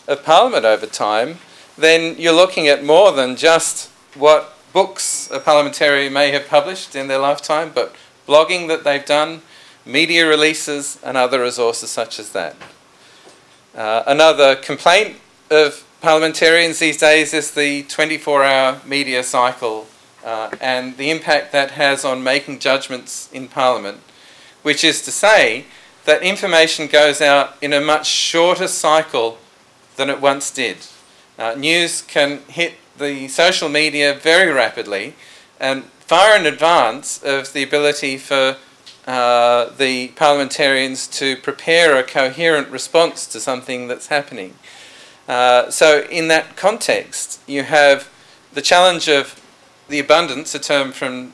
of Parliament over time, then you're looking at more than just what books a parliamentarian may have published in their lifetime, but blogging that they've done, media releases, and other resources such as that. Another complaint of parliamentarians these days is the 24-hour media cycle and the impact that has on making judgments in Parliament, which is to say that information goes out in a much shorter cycle than it once did. News can hit the social media very rapidly and far in advance of the ability for the parliamentarians to prepare a coherent response to something that's happening. So in that context, you have the challenge of the abundance, a term from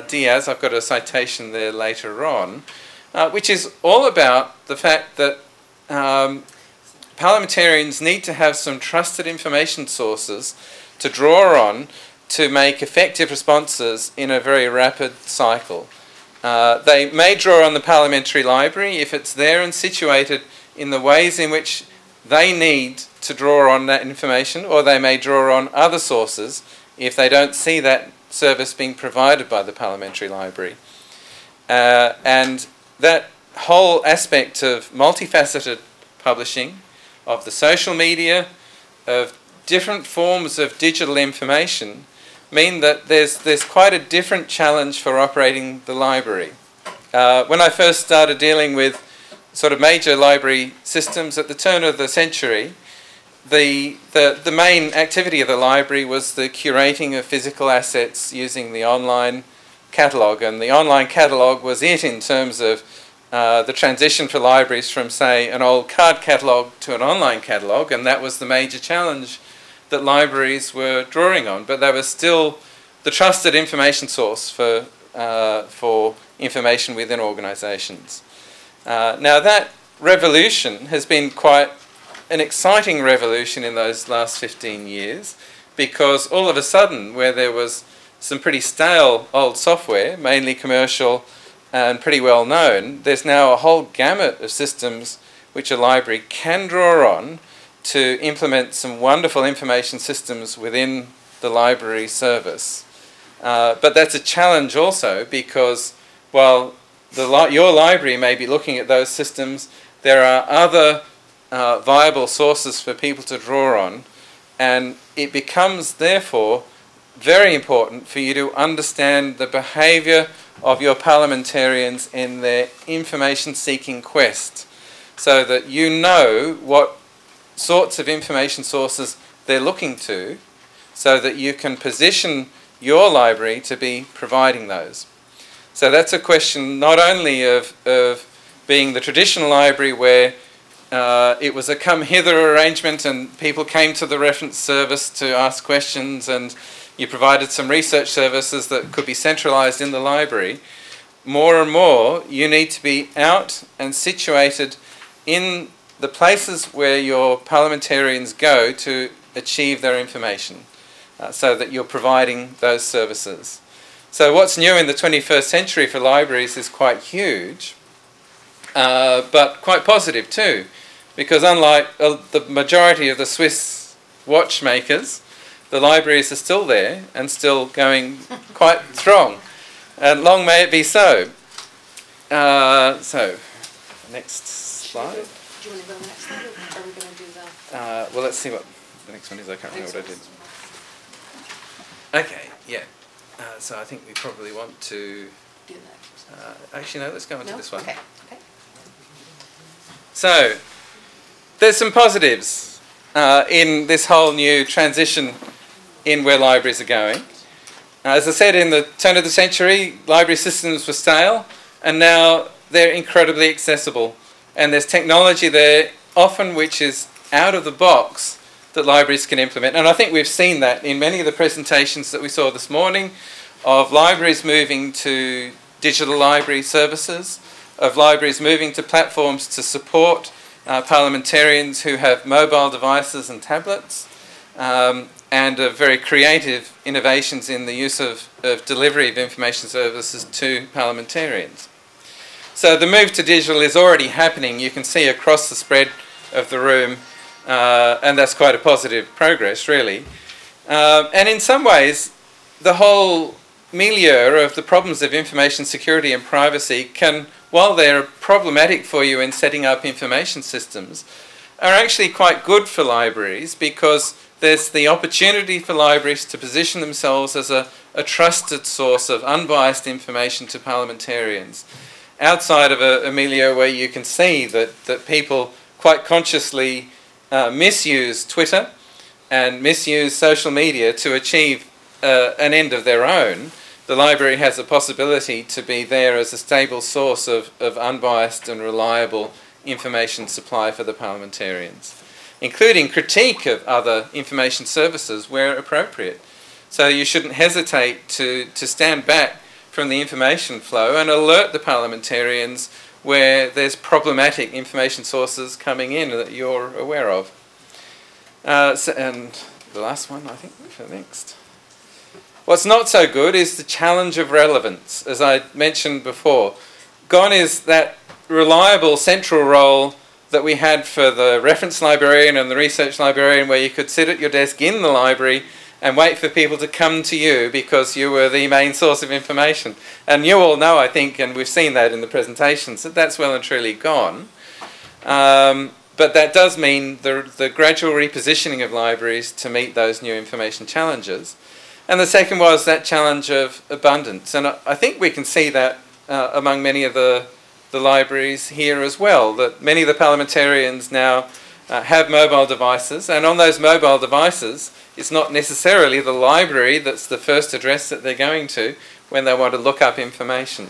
Diaz, I've got a citation there later on, which is all about the fact that parliamentarians need to have some trusted information sources to draw on to make effective responses in a very rapid cycle. They may draw on the parliamentary library if it's there and situated in the ways in which they need to draw on that information, or they may draw on other sources if they don't see that service being provided by the parliamentary library. And that whole aspect of multifaceted publishing, of the social media, of different forms of digital information, mean that there's quite a different challenge for operating the library. When I first started dealing with sort of major library systems at the turn of the century, the main activity of the library was the curating of physical assets using the online catalogue, and the online catalogue was it in terms of the transition for libraries from, say, an old card catalogue to an online catalogue, and that was the major challenge that libraries were drawing on. But they were still the trusted information source for information within organisations. Now that revolution has been quite an exciting revolution in those last 15 years, because all of a sudden, where there was some pretty stale old software, mainly commercial and pretty well known, there's now a whole gamut of systems which a library can draw on to implement some wonderful information systems within the library service. But that's a challenge also, because while your library may be looking at those systems, there are other viable sources for people to draw on, and it becomes therefore very important for you to understand the behaviour of your parliamentarians in their information-seeking quest, so that you know what sorts of information sources they're looking to, so that you can position your library to be providing those. So that's a question not only of being the traditional library where it was a come-hither arrangement and people came to the reference service to ask questions and you provided some research services that could be centralised in the library. More and more, you need to be out and situated in the places where your parliamentarians go to achieve their information, so that you're providing those services. So what's new in the 21st century for libraries is quite huge, but quite positive too, because unlike the majority of the Swiss watchmakers, the libraries are still there and still going quite strong. And long may it be so. So, next slide. Do you want to go to the next slide, or are we going to do the... Well, let's see what the next one is. I can't remember what I did. Okay, yeah. So I think we probably want to... actually, no, let's go on to this one. Okay. So, there's some positives in this whole new transition in where libraries are going. As I said, in the turn of the century, library systems were stale, and now they're incredibly accessible. And there's technology there, often which is out of the box, that libraries can implement. And I think we've seen that in many of the presentations that we saw this morning, of libraries moving to digital library services, of libraries moving to platforms to support parliamentarians who have mobile devices and tablets, and of very creative innovations in the use of delivery of information services to parliamentarians. So the move to digital is already happening. You can see across the spread of the room, and that's quite a positive progress, really. And in some ways, the whole milieu of the problems of information security and privacy can, while they're problematic for you in setting up information systems, are actually quite good for libraries, because there's the opportunity for libraries to position themselves as a trusted source of unbiased information to parliamentarians, outside of a milieu where you can see that people quite consciously misuse Twitter and misuse social media to achieve an end of their own. The library has a possibility to be there as a stable source of unbiased and reliable information supply for the parliamentarians, including critique of other information services where appropriate. So you shouldn't hesitate to stand back from the information flow and alert the parliamentarians where there's problematic information sources coming in that you're aware of. And the last one, I think, for next. What's not so good is the challenge of relevance, as I mentioned before. Gone is that reliable central role that we had for the reference librarian and the research librarian, where you could sit at your desk in the library and wait for people to come to you because you were the main source of information. And you all know, I think, and we've seen that in the presentations, that that's well and truly gone. But that does mean the gradual repositioning of libraries to meet those new information challenges. And the second was that challenge of abundance. And I think we can see that among many of the libraries here as well, that many of the parliamentarians now have mobile devices, and on those mobile devices, it's not necessarily the library that's the first address that they're going to when they want to look up information.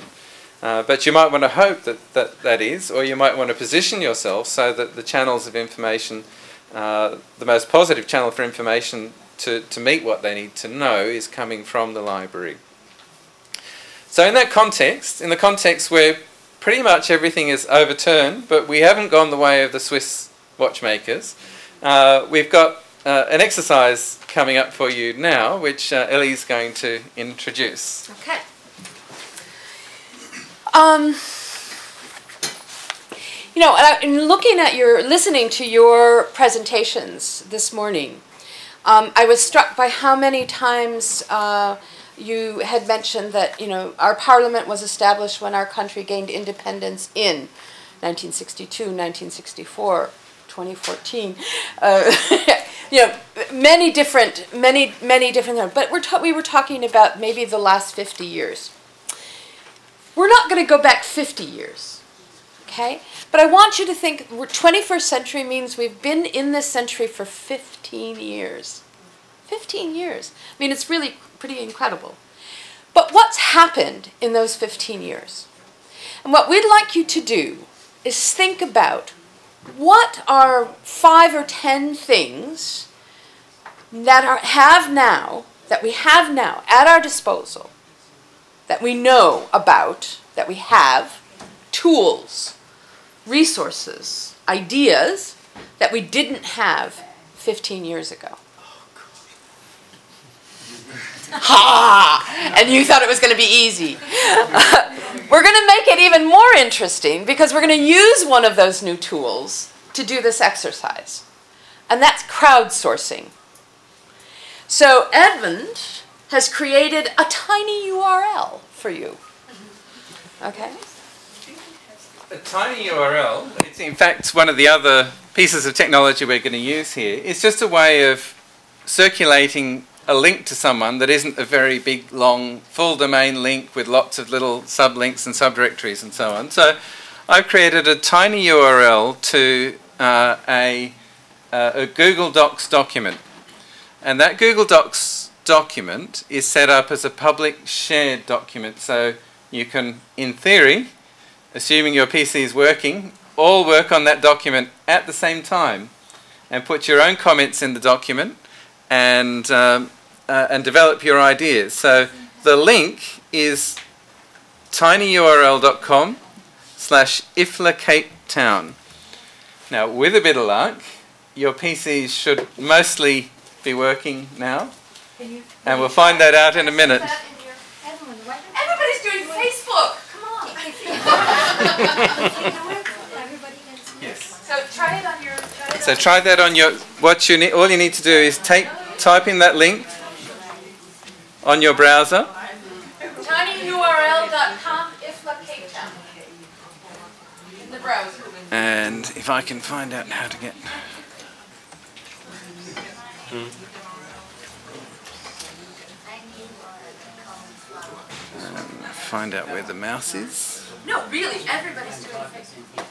But you might want to hope that is, or you might want to position yourself so that the channels of information, the most positive channel for information to meet what they need to know, is coming from the library. So in that context, in the context where pretty much everything is overturned, but we haven't gone the way of the Swiss watchmakers, we've got an exercise coming up for you now, which Ellie's going to introduce. Okay. You know, in looking at listening to your presentations this morning, I was struck by how many times you had mentioned that, you know, our parliament was established when our country gained independence in 1962, 1964, 2014. You know, many different, but we were talking about maybe the last 50 years. We're not going to go back 50 years, okay? But I want you to think 21st century means we've been in this century for 15 years. 15 years. I mean, it's really pretty incredible. But what's happened in those 15 years? And what we'd like you to do is think about what are 5 or 10 things that we have now at our disposal, that we know about, that we have, tools, resources, ideas that we didn't have 15 years ago. Ha! And you thought it was going to be easy. We're going to make it even more interesting because we're going to use one of those new tools to do this exercise. And that's crowdsourcing. So Edmund has created a tiny URL for you. Okay? A tiny URL, it's in fact one of the other pieces of technology we're going to use here. It's just a way of circulating a link to someone that isn't a very big, long, full domain link with lots of little sublinks and subdirectories and so on. So I've created a tiny URL to a Google Docs document. And that Google Docs document is set up as a public shared document. So you can, in theory, assuming your PC is working, all work on that document at the same time and put your own comments in the document and develop your ideas. So the link is tinyurl.com/IFLA Cape Town. Now, with a bit of luck, your PCs should mostly be working now, and we'll find that out in a minute. Everybody's doing Facebook. Come on. Yes. So try it on your. So try that on your. What you need. All you need to do is type in that link on your browser. tinyurl.com IFLA Cape Town. In the browser. And if I can find out how to get. Find out where the mouse is. No, really, everybody's doing Facebook.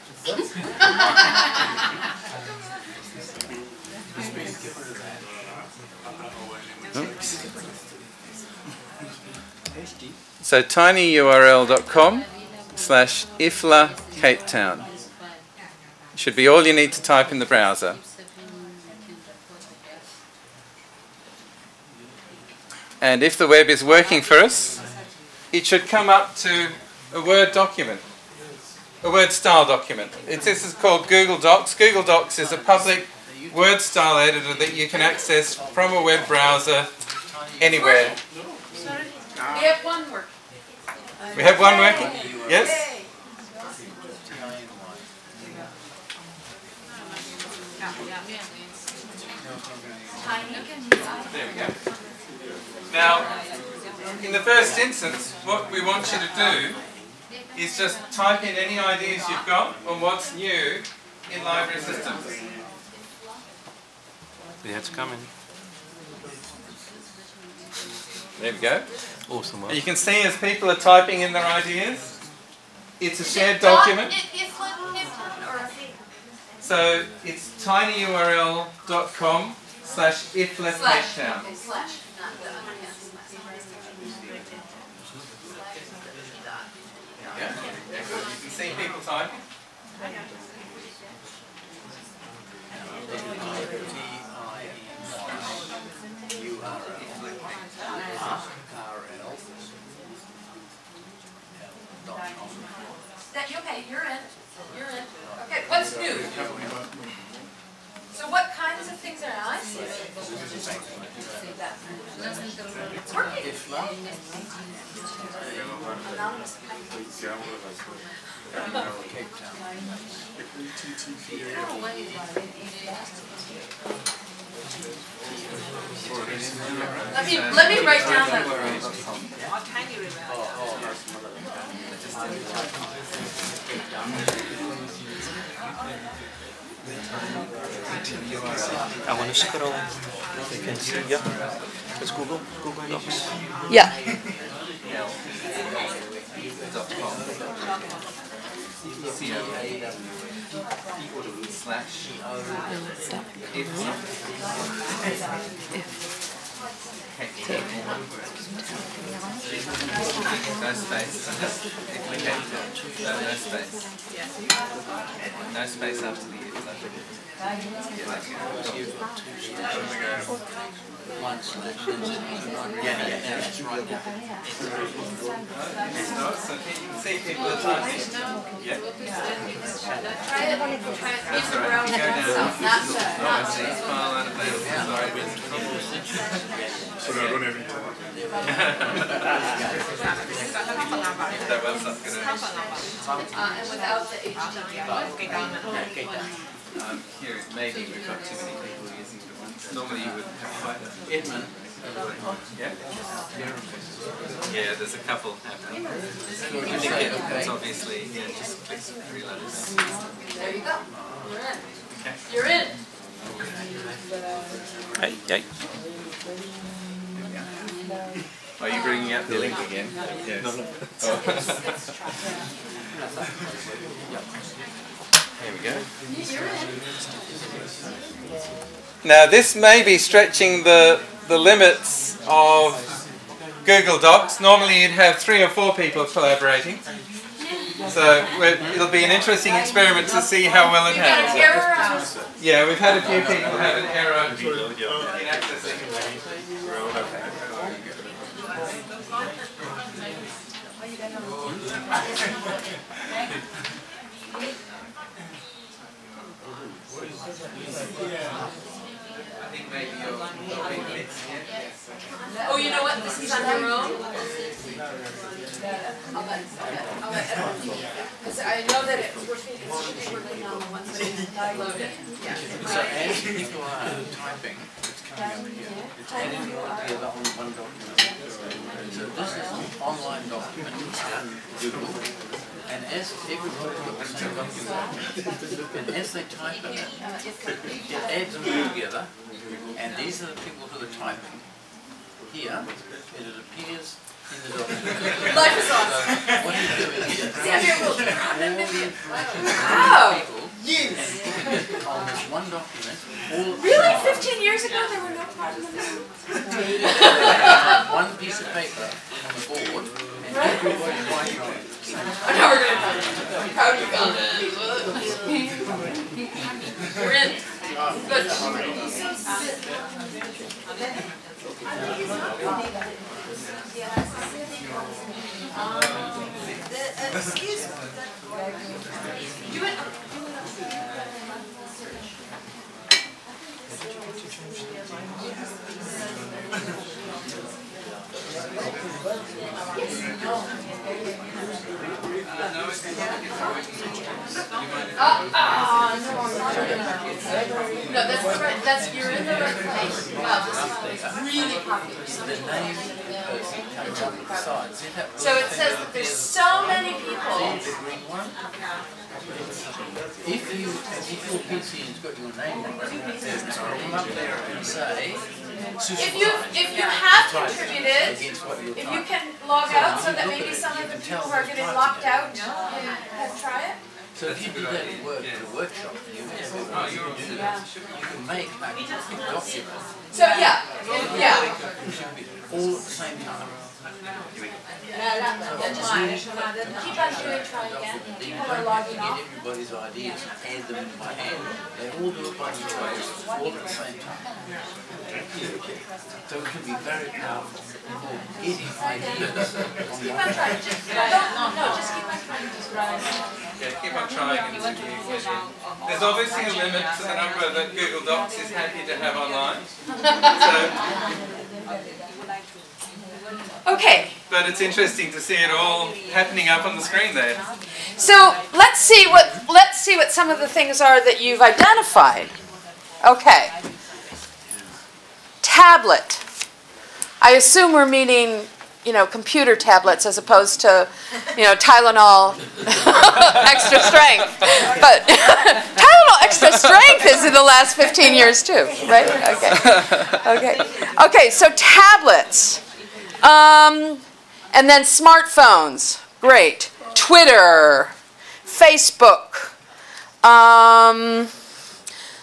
Oops. So tinyurl.com/IFLA Cape Town. Should be all you need to type in the browser. And if the web is working for us, it should come up to a Word document, a Word style document. This is called Google Docs. Google Docs is a public Word style editor that you can access from a web browser anywhere. We have one working. We have one working? Yes? There we go. Now, in the first instance, what we want you to do is just type in any ideas you've got on what's new in library systems. That's coming. There we go. Awesome. You can see as people are typing in their ideas, it's a shared document. So it's tinyurl.com/IFLA Cape Town. Yeah, you can see people typing. Okay, you're in. You're in. Okay, what's new? So what kinds of things are I see? It's working. Let me write down that word. I want to scroll. You can see, yeah. It's Google Docs. Yeah. No space. No space. No space after the So you can see people are typing. Yeah. That's all right. You go down. It's file unavailable. Sorry. That was not good. And without the Here, maybe we've got too many people using it at once. Normally you would have quite a... Yeah? Yeah, there's a couple happening. It's obviously, yeah, just click reload. There you go. You're in. Okay. You're in. Hey, hey. Are you bringing up the link again? Yes. No. Oh. There we go. Now this may be stretching the limits of Google Docs. Normally you'd have 3 or 4 people collaborating. So it'll be an interesting experiment to see how well it handles it. Yeah, we've had a few people have an error in accessing. Oh, you know what? This is on your own. Because I know that it should be working on the ones that are loaded. Yeah. So as people are typing, it's coming up here. It's adding it all together on one document. So this is an online document in Google. And as everybody looks at the document, and as they type in it, it adds them all together. And these are the people who are typing. Here, and it appears in the document. Life is awesome. What you do is you See, I'm here all with the information Wow. people and put it on this one document. Really? 15 years ago there were no parliaments? One piece of paper on the board, and everybody's writing on it. I know we're going to do it. Proud of you guys. We're in. Good. Excuse me. Do it. No, that's the right. That's you're in the right place. Wow, this is really popular. The name of the person comes up at the side. See that? So it says that there's so many people. See the green one? If your PC has got your name on it, come up there and say. If you have contributed, if you can log out so that maybe some of the people who are getting locked out can try it. So if you do that at work, at a workshop, you can do that. You can make a document. So yeah. All at the same time. Keep on doing try again. People are logging off. Get everybody's ideas and add them in by hand. They all do it by themselves, all at the same time. So it can be very powerful for getting ideas. Keep on trying. Just keep on trying. Yeah, keep on trying and see if you get in. There's obviously a limit to the number that Google Docs is happy to have online. Okay. But it's interesting to see it all happening up on the screen there. So let's see what some of the things are that you've identified. Okay. Tablet. I assume we're meaning, computer tablets as opposed to, Tylenol extra strength. But Tylenol extra strength is in the last 15 years too, right? Okay, so tablets. And then smartphones. Great. Twitter. Facebook.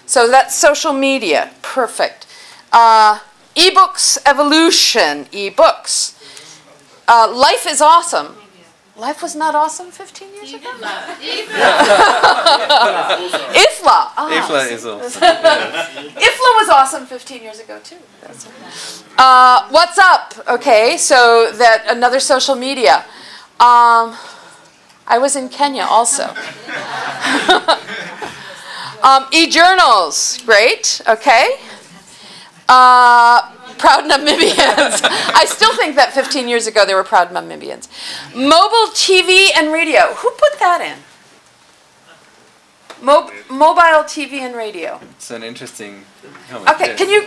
So that's social media. Perfect. Ebooks evolution. Ebooks. Life is awesome. Life was not awesome 15 years ago? IFLA. IFLA is awesome. IFLA was awesome 15 years ago too. What's up? Okay, so that another social media. I was in Kenya also. E-journals, great. Okay. Proud Namibians. I still think that 15 years ago they were proud Namibians. Mobile TV and radio. Who put that in? Mobile TV and radio. It's an interesting comment. Okay, can you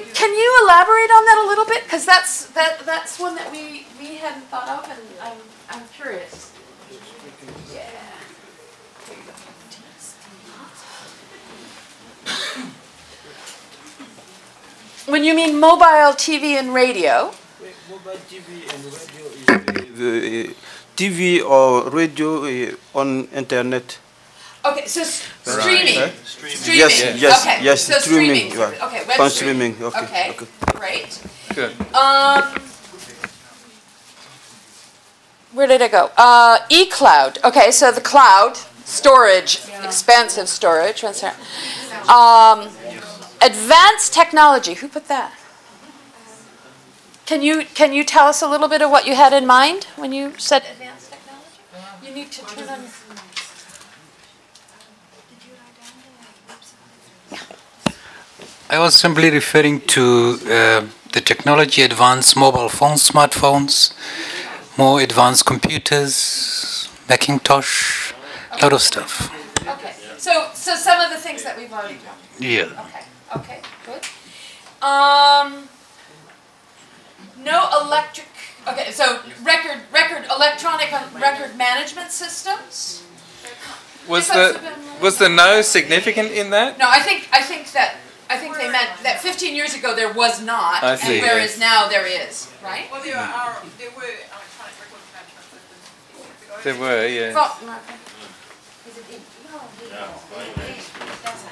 elaborate on that a little bit? Because that's one that we hadn't thought of, and I'm curious. Yeah. When you mean mobile TV and radio. Mobile TV and radio is TV or radio on internet. Okay, so streaming. Streaming. Yes, okay. yes, so streaming. Right. Okay, web on streaming. streaming. Okay. Great. Good. Where did I go? eCloud. Okay, so the cloud storage, expansive storage. Advanced technology. Who put that? Can you tell us a little bit of what you had in mind when you said advanced technology? You need to turn on. I was simply referring to the technology advanced mobile phones, smartphones, more advanced computers, Macintosh, a lot of stuff. Okay, so some of the things that we've already done. Yeah. Okay, good. No electric. Okay, so electronic record management systems. Was the no significant in that? No, I think they meant that 15 years ago there was not, I see, and whereas now there is, right? Well, there were electronic record management systems. There were, yeah.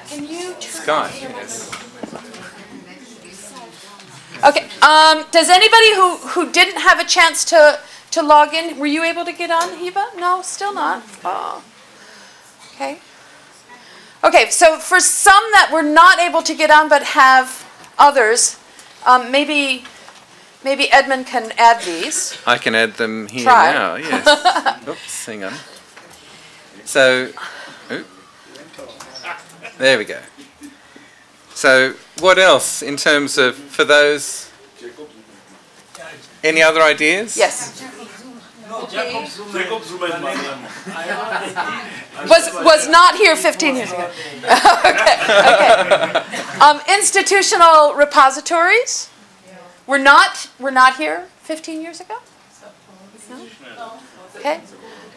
Can you turn Sky, yes. Okay. Does anybody who didn't have a chance to log in, were you able to get on, Hiba? No, still not. Oh. Okay. Okay. So for some that were not able to get on but have others, maybe Edmund can add these. I can add them here Try. now. Yes. Oops. Hang on. So, there we go. So, what else in terms of, for those, any other ideas? Yes. Was not here 15 years ago. okay. Institutional repositories were not here 15 years ago. No? Okay.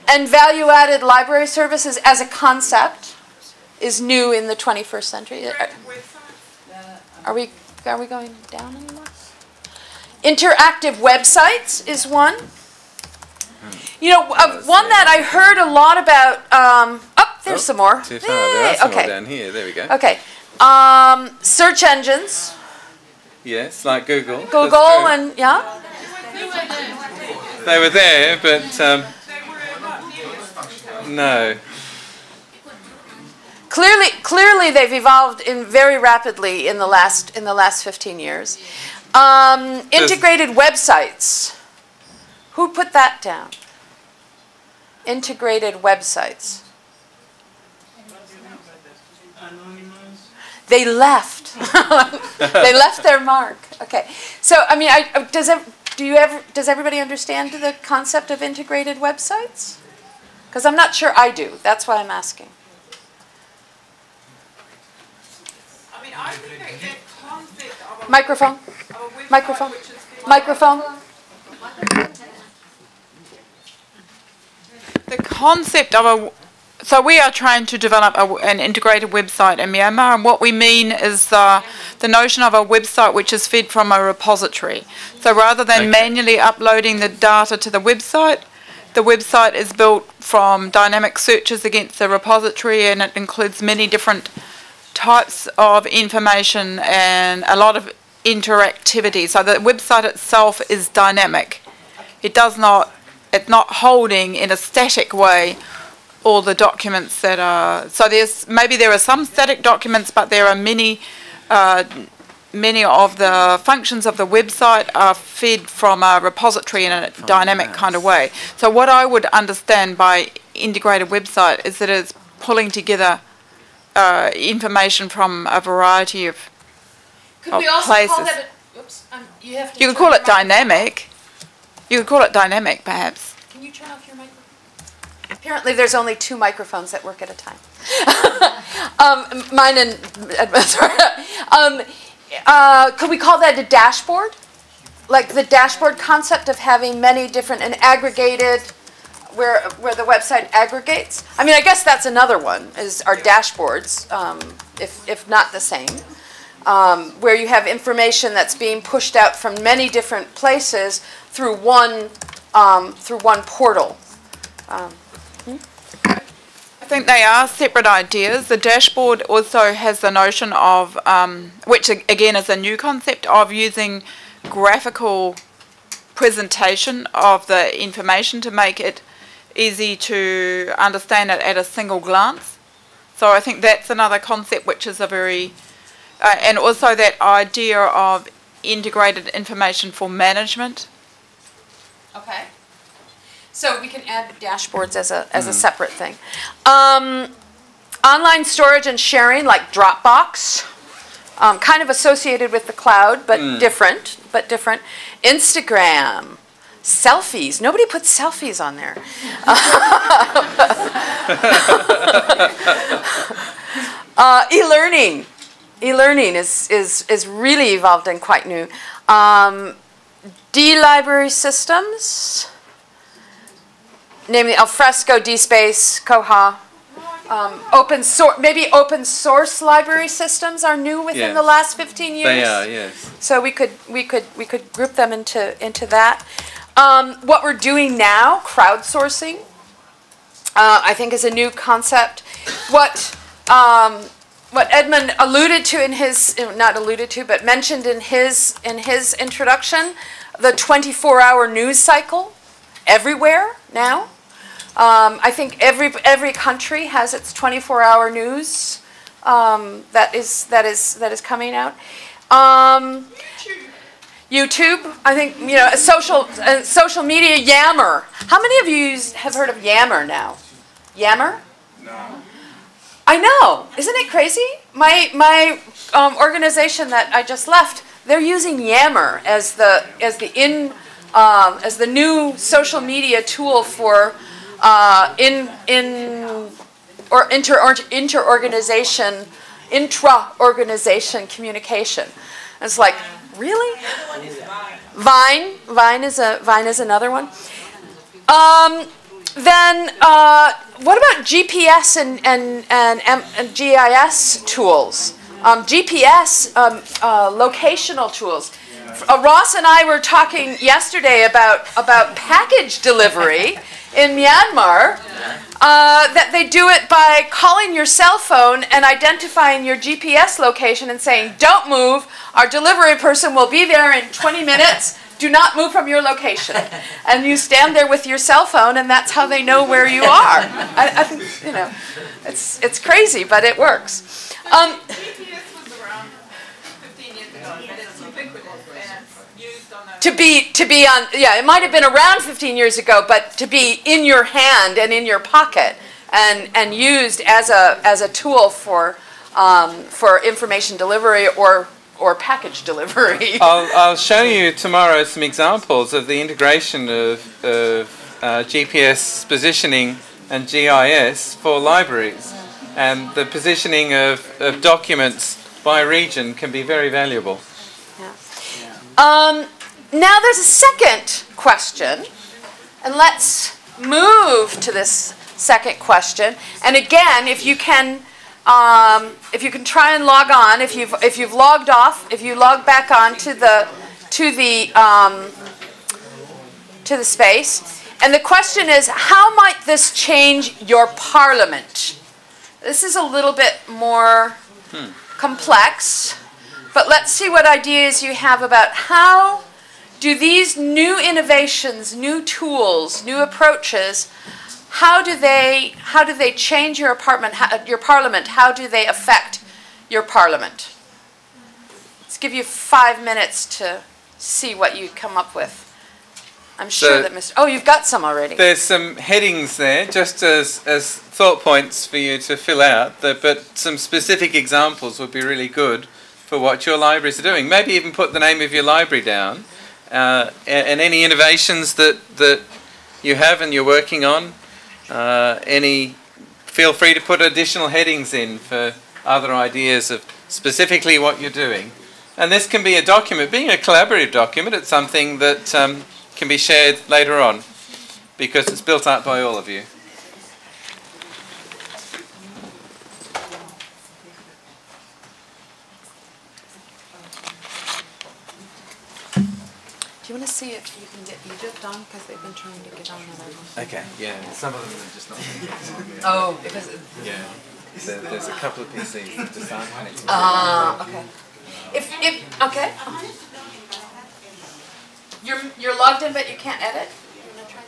And value-added library services as a concept is new in the 21st century. Are we going down anymore? Interactive websites is one. You know, one that I heard a lot about. There's some more. Too far. There are some okay. more down here. There we go. Okay. Search engines. Yes, like Google. Google and yeah. They were there, but no. Clearly, they've evolved very rapidly in the last 15 years. Integrated websites. Who put that down? Integrated websites. They left. They left their mark. Okay. So I mean, does everybody understand the concept of integrated websites? Because I'm not sure I do. That's why I'm asking. I mean, I think that the concept of Microphone. Microphone. Microphone. The concept of so we are trying to develop an integrated website in Myanmar, and what we mean is the notion of a website which is fed from a repository. So rather than manually uploading the data to the website is built from dynamic searches against the repository, and it includes many different types of information and a lot of interactivity. So the website itself is dynamic. It's not holding in a static way all the documents that are. So there are some static documents, but there are many of the functions of the website are fed from a repository in a dynamic kind of way. So what I would understand by integrated website is that it's pulling together information from a variety of Could we also places. call that you have to You could call it dynamic. You could call it dynamic, perhaps. Can you turn off your microphone? Apparently there's only 2 microphones that work at a time. Mine and sorry. Could we call that a dashboard? like the dashboard concept of having many different and aggregated, where the website aggregates. I mean, I guess that's another one, is our dashboards, if not the same, where you have information that's being pushed out from many different places through one portal. I think they are separate ideas. The dashboard also has the notion of, which again is a new concept, of using graphical presentation of the information to make it easy to understand it at a single glance. So I think that's another concept which is a very, and also that idea of integrated information for management. Okay. So we can add dashboards as a separate thing. Online storage and sharing, like Dropbox, kind of associated with the cloud, but different. Instagram, selfies. Nobody puts selfies on there. E-learning. E-learning is really evolved and quite new. D-library systems, namely Alfresco, DSpace, Koha. Maybe open source library systems are new within the last 15 years. They are, yes. So we could group them into that. What we're doing now, crowdsourcing, I think is a new concept. What Edmund alluded to in his, not alluded to, but mentioned in his introduction, the 24-hour news cycle everywhere now. I think every country has its 24-hour news that is coming out. YouTube, I think, social media. Yammer. How many of you have heard of Yammer now? Yammer? No. I know. Isn't it crazy? My organization that I just left, they're using Yammer as the new social media tool for intra-organization communication. And it's like, really? Vine. Vine is another one. Then what about GPS and GIS tools? GPS locational tools. Ross and I were talking yesterday about package delivery in Myanmar, that they do it by calling your cell phone and identifying your GPS location and saying, don't move, our delivery person will be there in 20 minutes, do not move from your location. And you stand there with your cell phone and that's how they know where you are. I think, it's crazy, but it works. GPS was around 15 years ago, but it's ubiquitous and used on to be on, yeah, it might have been around 15 years ago, but to be in your hand and in your pocket and used as a tool for information delivery or package delivery. I'll show you tomorrow some examples of the integration of GPS positioning and GIS for libraries, and the positioning of documents by region can be very valuable. Yeah. Now there's a second question, and let's move to this second question. And again, if you can try and log on, if you've logged off, if you log back on to the space, and the question is, how might this change your parliament? This is a little bit more complex, but let's see what ideas you have about how do these new innovations, new tools, new approaches, how do they change your parliament? How do they affect your parliament? Let's give you 5 minutes to see what you come up with. I'm sure that Mr. Oh, you've got some already. There's some headings there, just as thought points for you to fill out, but some specific examples would be really good for what your libraries are doing. Maybe even put the name of your library down, and any innovations that you have and you're working on. Feel free to put additional headings in for other ideas of specifically what you're doing. And this can be a document, being a collaborative document, it's something that can be shared later on because it's built up by all of you. Do you want to see if you can get Egypt on? Because they've been trying to get on it. Okay, yeah, some of them are just not. Oh, because... Yeah, there's a couple of PCs that just aren't connected. Okay. Okay. You're logged in, but you can't edit? You want to try?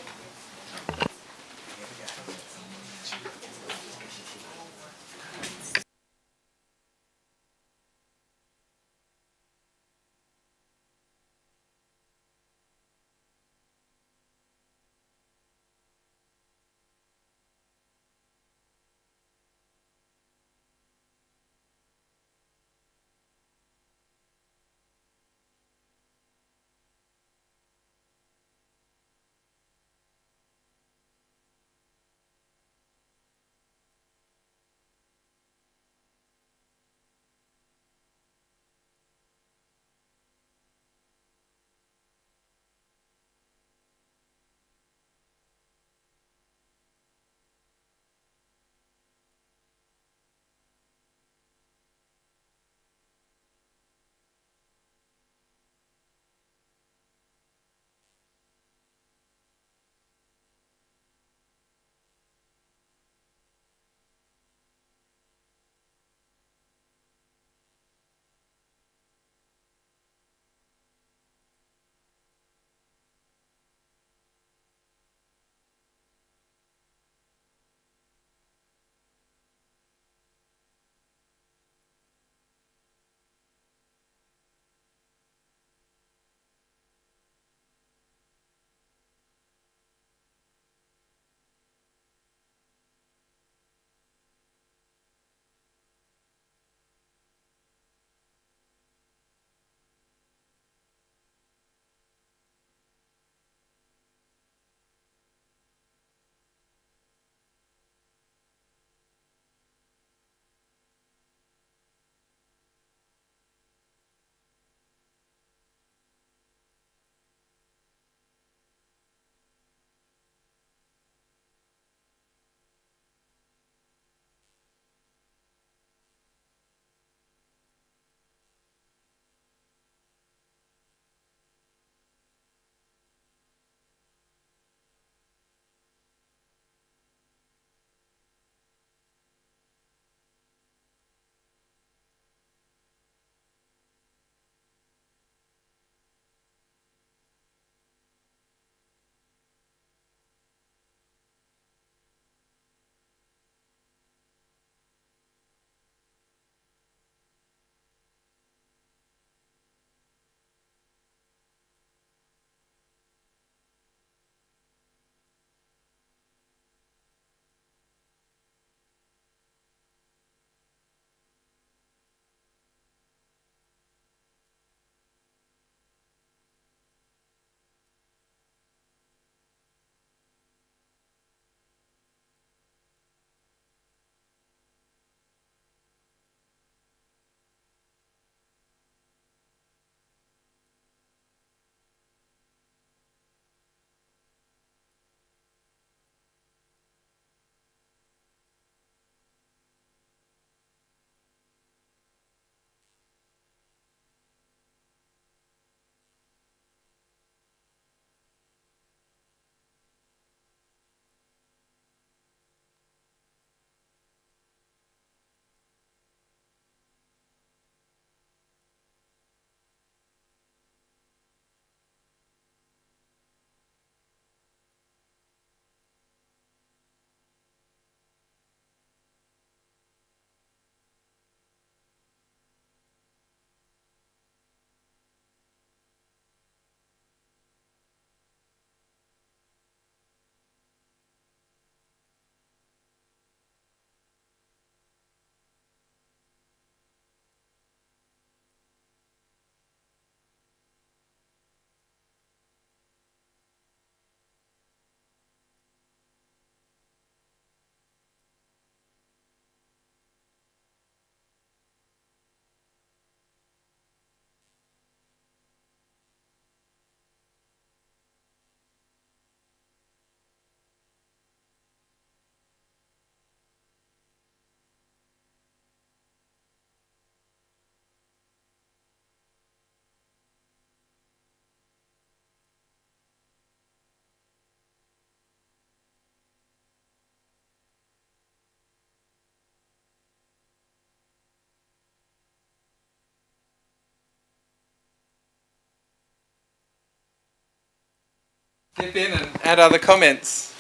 chip in and add other comments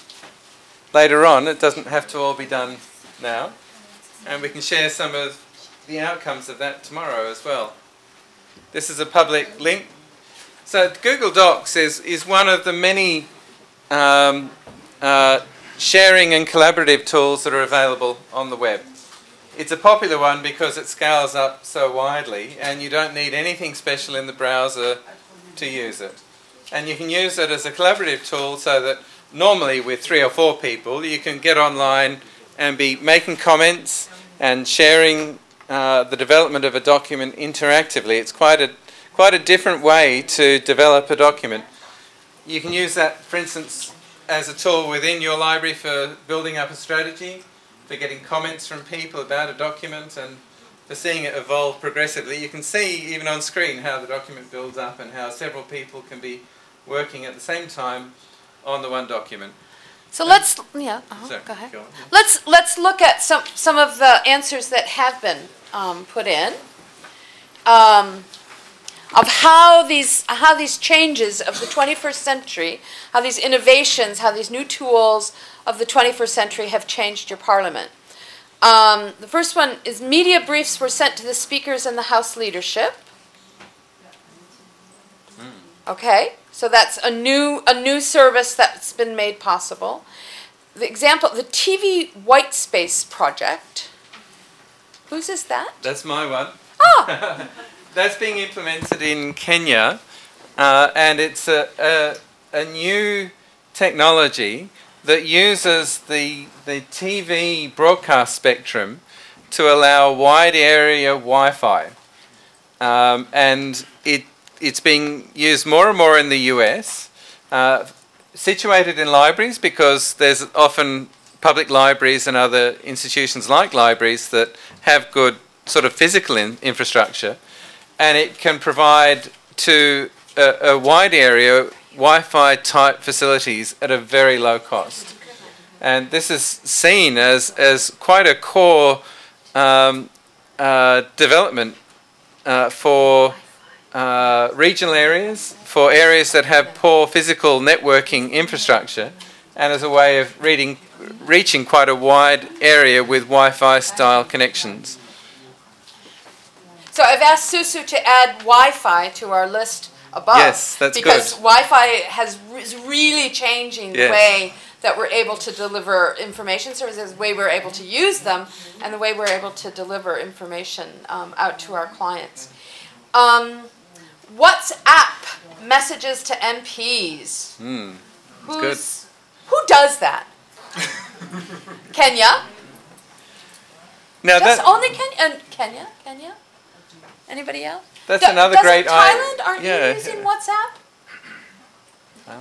later on. It doesn't have to all be done now. And we can share some of the outcomes of that tomorrow as well. This is a public link. So Google Docs is one of the many sharing and collaborative tools that are available on the web. It's a popular one because it scales up so widely and you don't need anything special in the browser to use it. And you can use it as a collaborative tool so that normally with 3 or 4 people you can get online and be making comments and sharing the development of a document interactively. It's quite a different way to develop a document. You can use that, for instance, as a tool within your library for building up a strategy, for getting comments from people about a document and for seeing it evolve progressively. You can see even on screen how the document builds up and how several people can be working at the same time on the one document. So let's, yeah, Sorry, go ahead. go on. Let's look at some of the answers that have been put in. Of how these changes of the 21st century, how these innovations, how these new tools of the 21st century have changed your parliament. The first one is media briefs were sent to the speakers and the House leadership. Okay, so that's a new service that's been made possible. The example, the TV White Space project. Whose is that? That's my one. Ah! That's being implemented in Kenya, and it's a new technology that uses the TV broadcast spectrum to allow wide area Wi-Fi. And it's being used more and more in the US, situated in libraries because there's often public libraries and other institutions like libraries that have good sort of physical infrastructure. And it can provide to a wide area Wi-Fi type facilities at a very low cost. And this is seen as quite a core development for regional areas, for areas that have poor physical networking infrastructure, and as a way of reaching quite a wide area with Wi-Fi style connections. So I've asked Susu to add Wi-Fi to our list above. Yes, that's because good. Wi-Fi is really changing the Yes. way that we're able to deliver information services, the way we're able to use them, and the way we're able to deliver information out to our clients. WhatsApp messages to MPs. Good. Who does that? Kenya? Now Just that only Kenya? Kenya? Anybody else? That's another great Thailand, aren't yeah. you using WhatsApp? No.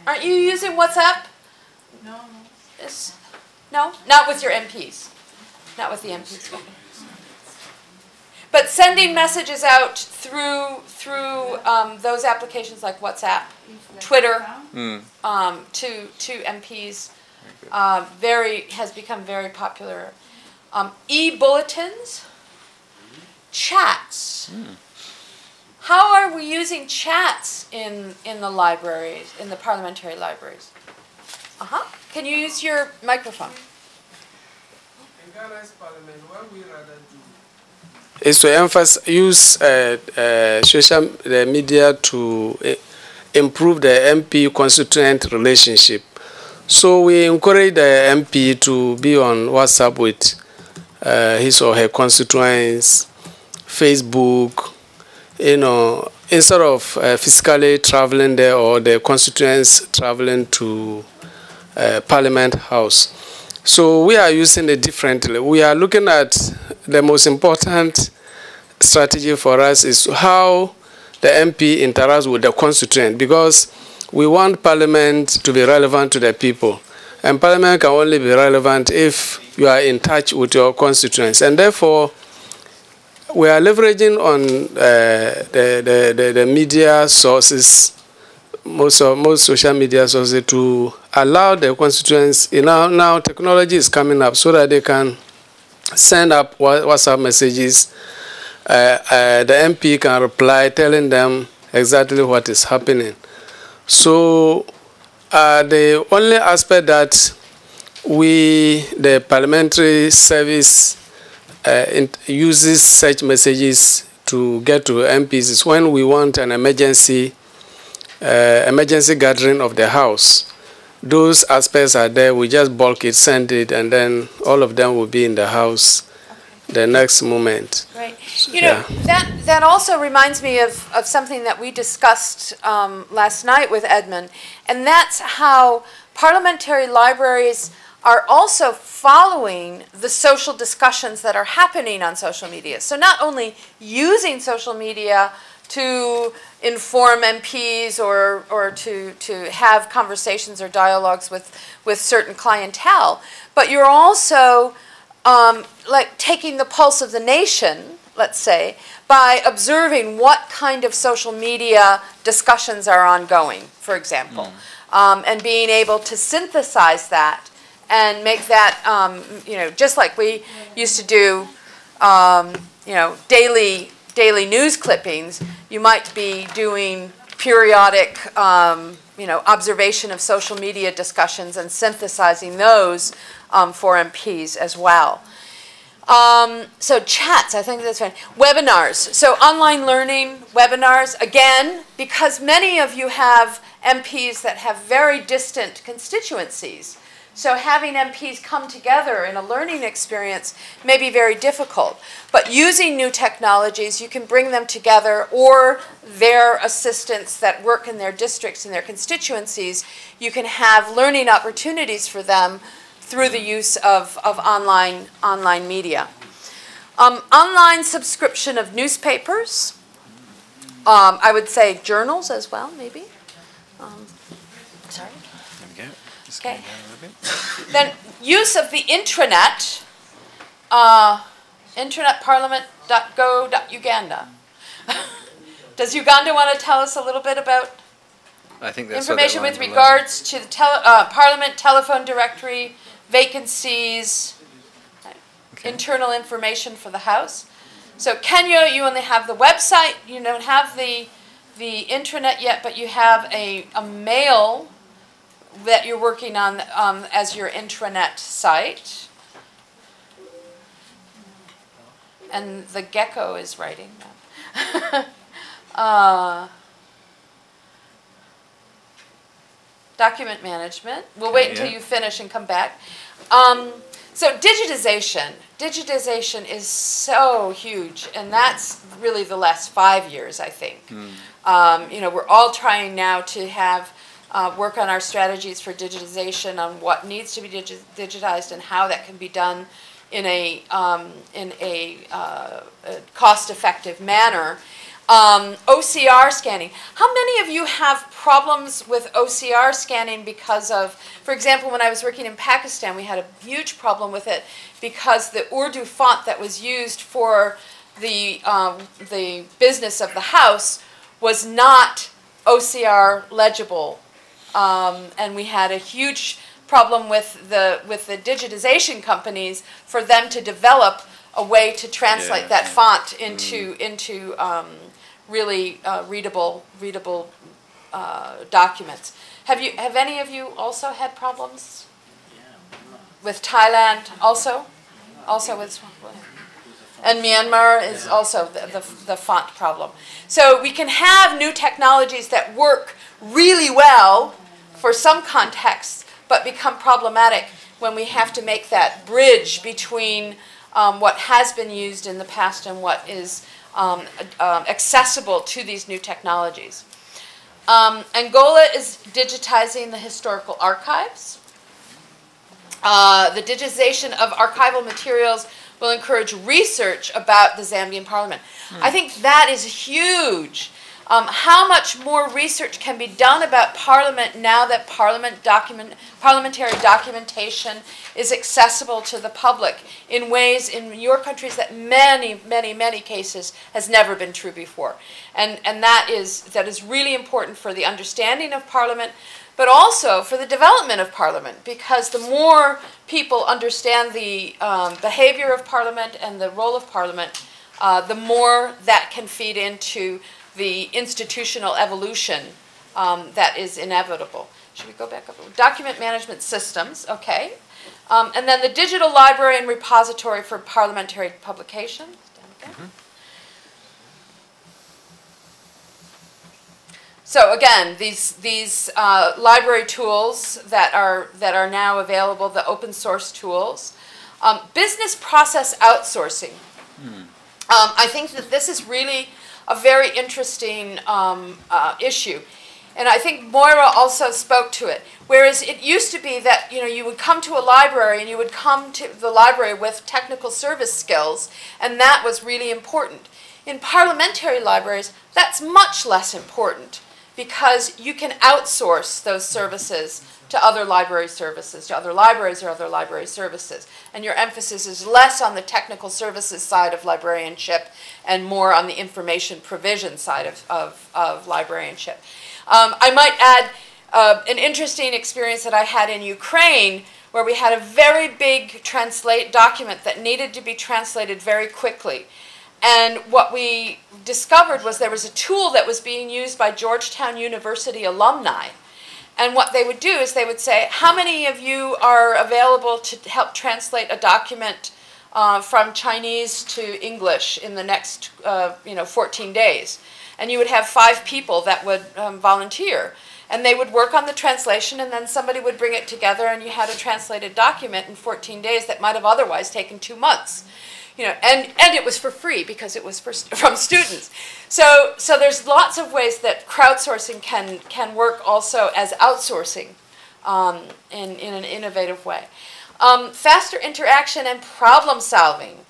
Aren't you using WhatsApp? No. No? Not with your MPs. Not with the MPs. But sending messages out through those applications like WhatsApp, Twitter, to MPs, has become very popular. E-bulletins, chats. How are we using chats in the libraries, in the parliamentary libraries? Can you use your microphone? In Ghana's parliament, what we rather do is to use social media to improve the MP constituent relationship. So we encourage the MP to be on WhatsApp with his or her constituents, Facebook, instead of physically traveling there or the constituents traveling to Parliament House. So we are using it differently. We are looking at the most important strategy for us is how the MP interacts with the constituent, because we want Parliament to be relevant to the people. And Parliament can only be relevant if you are in touch with your constituents. And therefore, we are leveraging on the media sources, most social media sources, to allow the constituents. Now technology is coming up so that they can send up WhatsApp messages. The MP can reply telling them exactly what is happening. So The only aspect that we, the parliamentary service, uses such messages to get to MPs is when we want an emergency gathering of the House. Those aspects are there. We just bulk it, send it, and then all of them will be in the House the next moment. Right. You know, that also reminds me of something that we discussed last night with Edmund, and that's how parliamentary libraries are also following the social discussions that are happening on social media. So not only using social media to inform MPs or to have conversations or dialogues with certain clientele, but you're also like taking the pulse of the nation, let's say, by observing what kind of social media discussions are ongoing, for example, and being able to synthesize that and make that, you know, just like we used to do, you know, daily news clippings, you might be doing periodic, you know, observation of social media discussions and synthesizing those for MPs as well. So chats, I think that's fine. Webinars, so online learning, webinars, again, because many of you have MPs that have very distant constituencies. So having MPs come together in a learning experience may be very difficult. But using new technologies, you can bring them together, or their assistants that work in their districts and their constituencies, you can have learning opportunities for them through the use of online media. Online subscription of newspapers, I would say journals as well, maybe. Sorry. There we go. Okay. Then use of the intranet, internetparliament.go.uganda. Does Uganda want to tell us a little bit about information with regards to the Parliament telephone directory, vacancies, internal information for the House? So Kenya, you only have the website. You don't have the intranet yet, but you have a mail that you're working on as your intranet site. And the gecko is writing that. Document management. We'll wait until you finish and come back. So digitization. Digitization is so huge, and that's really the last 5 years, I think. You know, we're all trying now to have work on our strategies for digitization, on what needs to be digitized and how that can be done in a cost-effective manner. OCR scanning. How many of you have problems with OCR scanning because of, for example, when I was working in Pakistan, we had a huge problem with it because the Urdu font that was used for the business of the House was not OCR legible. And we had a huge problem with the digitization companies for them to develop a way to translate that font into really readable documents. Have any of you also had problems with Thailand? Also with, and Myanmar is also the font problem. So we can have new technologies that work really well for some contexts, but become problematic when we have to make that bridge between what has been used in the past and what is accessible to these new technologies. Angola is digitizing the historical archives. The digitization of archival materials will encourage research about the Zambian parliament. I think that is huge. How much more research can be done about Parliament now that parliamentary documentation is accessible to the public in ways in your countries that many cases has never been true before. And that is really important for the understanding of Parliament, but also for the development of Parliament, because the more people understand the behavior of Parliament and the role of Parliament, the more that can feed into the institutional evolution that is inevitable. Should we go back up? Document management systems, okay. And then the digital library and repository for parliamentary publications. So again, these library tools that are now available, the open source tools, business process outsourcing. I think that this is really a very interesting issue, and I think Moira also spoke to it. Whereas it used to be that you would come to a library and you would come to the library with technical service skills, and that was really important. In parliamentary libraries, that's much less important, because you can outsource those services to other library services, to other libraries or other library services. And your emphasis is less on the technical services side of librarianship and more on the information provision side of librarianship. I might add an interesting experience that I had in Ukraine, where we had a very big document that needed to be translated very quickly. And what we discovered was there was a tool that was being used by Georgetown University alumni. And what they would do is they would say, how many of you are available to help translate a document from Chinese to English in the next 14 days? And you would have 5 people that would volunteer. And they would work on the translation, and then somebody would bring it together, and you had a translated document in 14 days that might have otherwise taken 2 months. And it was for free because it was from students. So there's lots of ways that crowdsourcing can work also as outsourcing in an innovative way. Faster interaction and problem solving.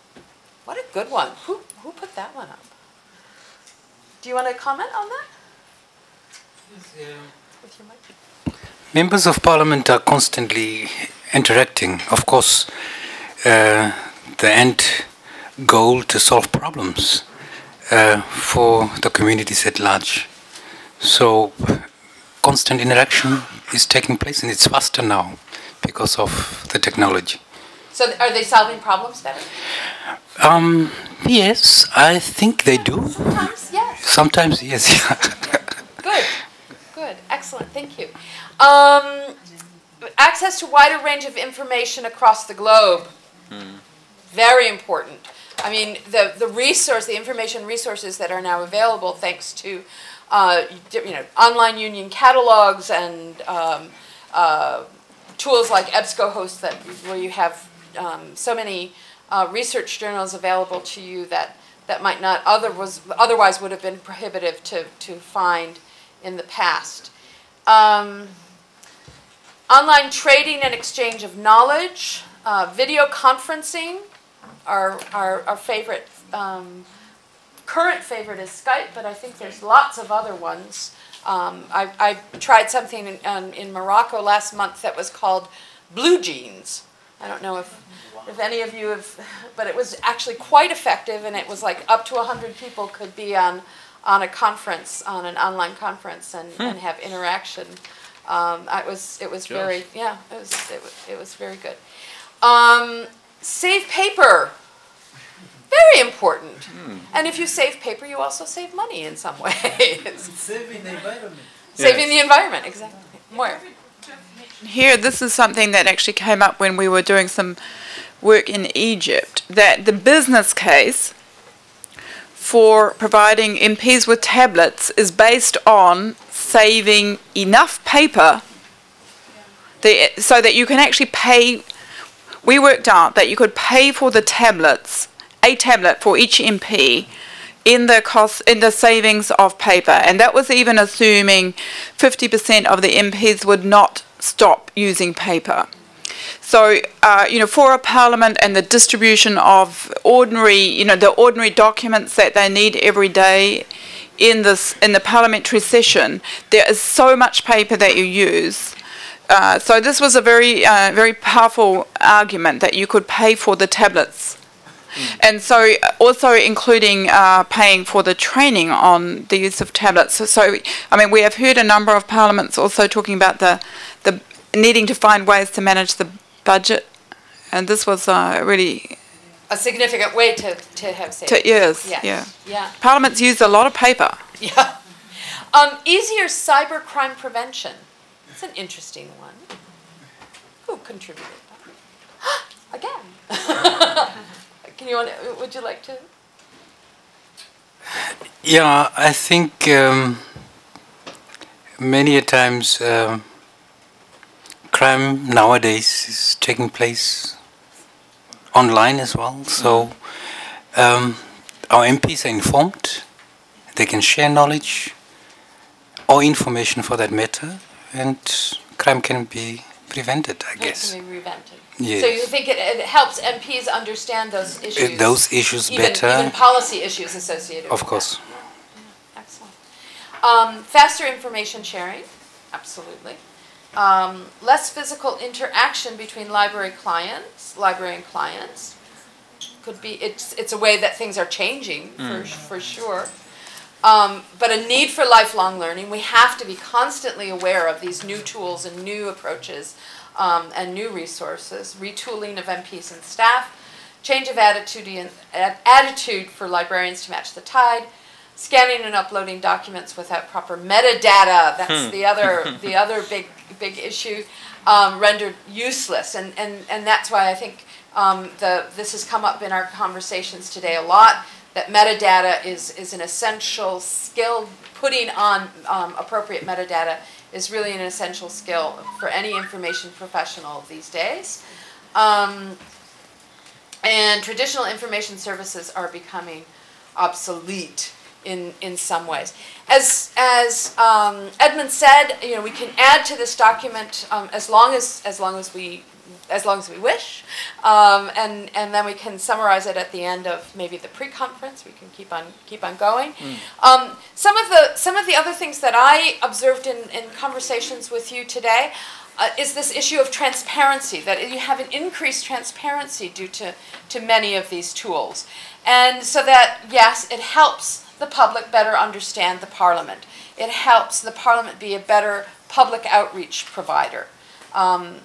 What a good one. Who put that one up? Do you want to comment on that? With your mic. Members of Parliament are constantly interacting. Of course, the end goal to solve problems for the communities at large. So constant interaction is taking place, and it's faster now because of the technology. So are they solving problems better? Yes, I think they do. Sometimes, yes. Sometimes, yes. Good, excellent, thank you. Access to wider range of information across the globe. Very important. I mean, the information resources that are now available thanks to online union catalogs and tools like EBSCOhost where you have so many research journals available to you that might not otherwise would have been prohibitive to find in the past. Online trading and exchange of knowledge, video conferencing. Our favorite, current favorite is Skype, but I think there's lots of other ones. I tried something in Morocco last month that was called Blue Jeans. I don't know if any of you have, but it was actually quite effective, and it was like up to 100 people could be on a conference, on an online conference, and have interaction. It was very, yeah, it was very good. Save paper, very important. And if you save paper, you also save money in some ways. Saving the environment. Saving the environment, exactly. More. Here, this is something that actually came up when we were doing some work in Egypt, that the business case for providing MPs with tablets is based on saving enough paper so that you can actually pay. We worked out that you could pay for the tablets, a tablet for each MP, in the savings of paper, and that was even assuming 50% of the MPs would not stop using paper. So, for a parliament and the distribution of ordinary, the ordinary documents that they need every day in the parliamentary session, there is so much paper that you use. So this was a very powerful argument that you could pay for the tablets. And so also including paying for the training on the use of tablets. So, I mean, we have heard a number of parliaments also talking about the needing to find ways to manage the budget. And this was really a significant way to have savings. Yes, yeah. Parliaments use a lot of paper. Yeah. Easier cybercrime prevention. It's an interesting one. Who contributed that? Again. Would you like to? Yeah, I think many a times crime nowadays is taking place online as well. So our MPs are informed. They can share knowledge or information for that matter, and crime can be prevented, I guess. It can be prevented. Yes. So you think it helps MPs understand those issues? Those issues better. Even policy issues associated with Of course. that. Excellent. Faster information sharing, absolutely. Less physical interaction between library and clients. Could be, it's a way that things are changing, for sure. But a need for lifelong learning. We have to be constantly aware of these new tools and new approaches and new resources. Retooling of MPs and staff. Change of attitude for librarians to match the tide. Scanning and uploading documents without proper metadata. That's the other big issue. Rendered useless. And that's why I think this has come up in our conversations today a lot. That metadata is an essential skill. Putting on appropriate metadata is really an essential skill for any information professional these days. And traditional information services are becoming obsolete in some ways. As Edmund said, we can add to this document as long as we wish, and then we can summarize it at the end of maybe the pre-conference. We can keep on going. Some of the other things that I observed in conversations with you today is this issue of transparency, that you have an increased transparency due to many of these tools, and so that yes, it helps the public better understand the Parliament. It helps the Parliament be a better public outreach provider. And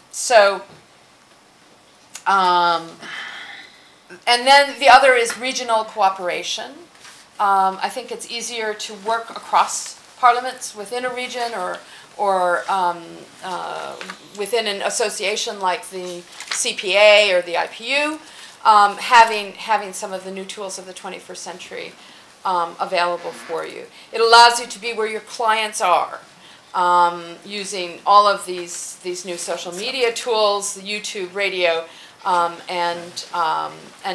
then the other is regional cooperation. I think it's easier to work across parliaments within a region or within an association like the CPA or the IPU, having some of the new tools of the 21st century available for you. It allows you to be where your clients are. Using all of these new social media tools, YouTube, radio, and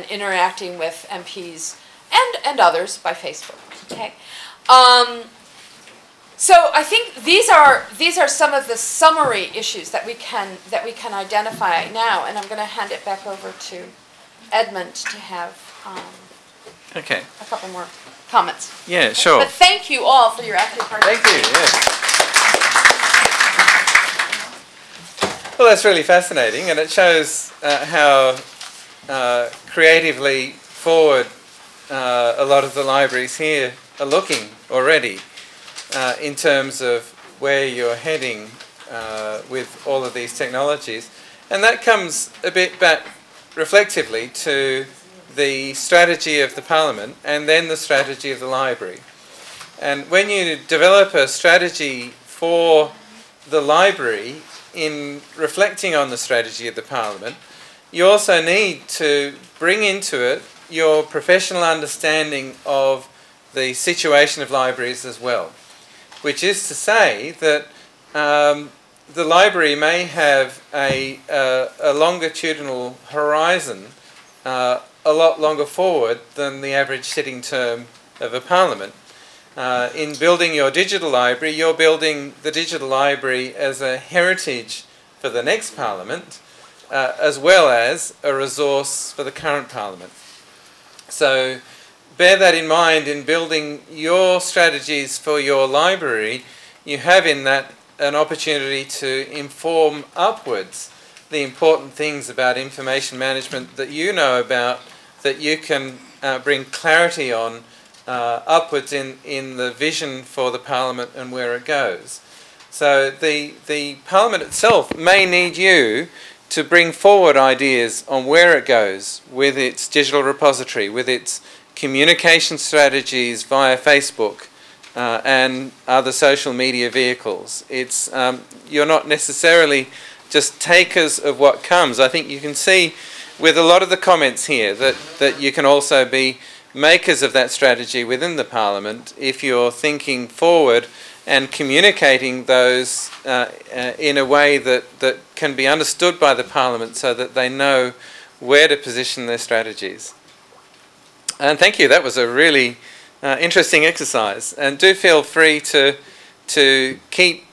interacting with MPs and others by Facebook. Okay, so I think these are some of the summary issues that we can identify now, and I'm going to hand it back over to Edmund to have a couple more comments. Yeah, sure. But thank you all for your active participation. Thank you. Yes. Well, that's really fascinating, and it shows how creatively forward a lot of the libraries here are looking already in terms of where you're heading with all of these technologies. And that comes a bit back reflectively to the strategy of the Parliament and then the strategy of the library. And when you develop a strategy for the library, in reflecting on the strategy of the Parliament, you also need to bring into it your professional understanding of the situation of libraries as well, which is to say that the library may have a longitudinal horizon a lot longer forward than the average sitting term of a Parliament. In building your digital library, you're building the digital library as a heritage for the next Parliament, as well as a resource for the current Parliament. So bear that in mind in building your strategies for your library. You have in that an opportunity to inform upwards the important things about information management that you know about, that you can bring clarity on upwards in the vision for the Parliament and where it goes. So the Parliament itself may need you to bring forward ideas on where it goes with its digital repository, with its communication strategies via Facebook, and other social media vehicles. It's you're not necessarily just takers of what comes. I think you can see with a lot of the comments here that you can also be makers of that strategy within the Parliament if you're thinking forward and communicating those in a way that can be understood by the Parliament so that they know where to position their strategies. And thank you, that was a really interesting exercise. And do feel free to keep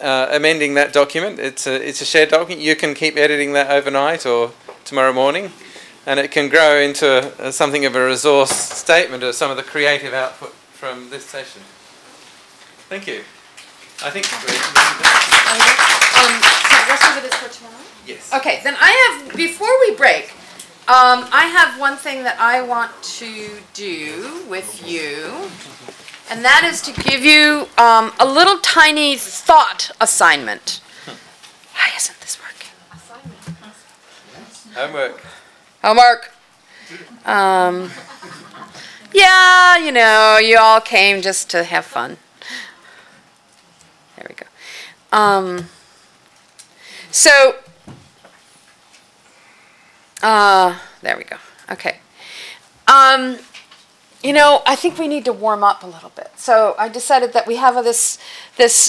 amending that document. It's a shared document. You can keep editing that overnight or tomorrow morning, and it can grow into something of a resource statement of some of the creative output from this session. Thank you. I think so the rest of it is for tomorrow? Yes. Okay, then I have, before we break, I have one thing that I want to do with you, and that is to give you a little tiny thought assignment. Why isn't this working? Homework. Homework. Yeah, you know, you all came just to have fun. There we go. There we go. Okay. You know, I think we need to warm up a little bit. So I decided that we have this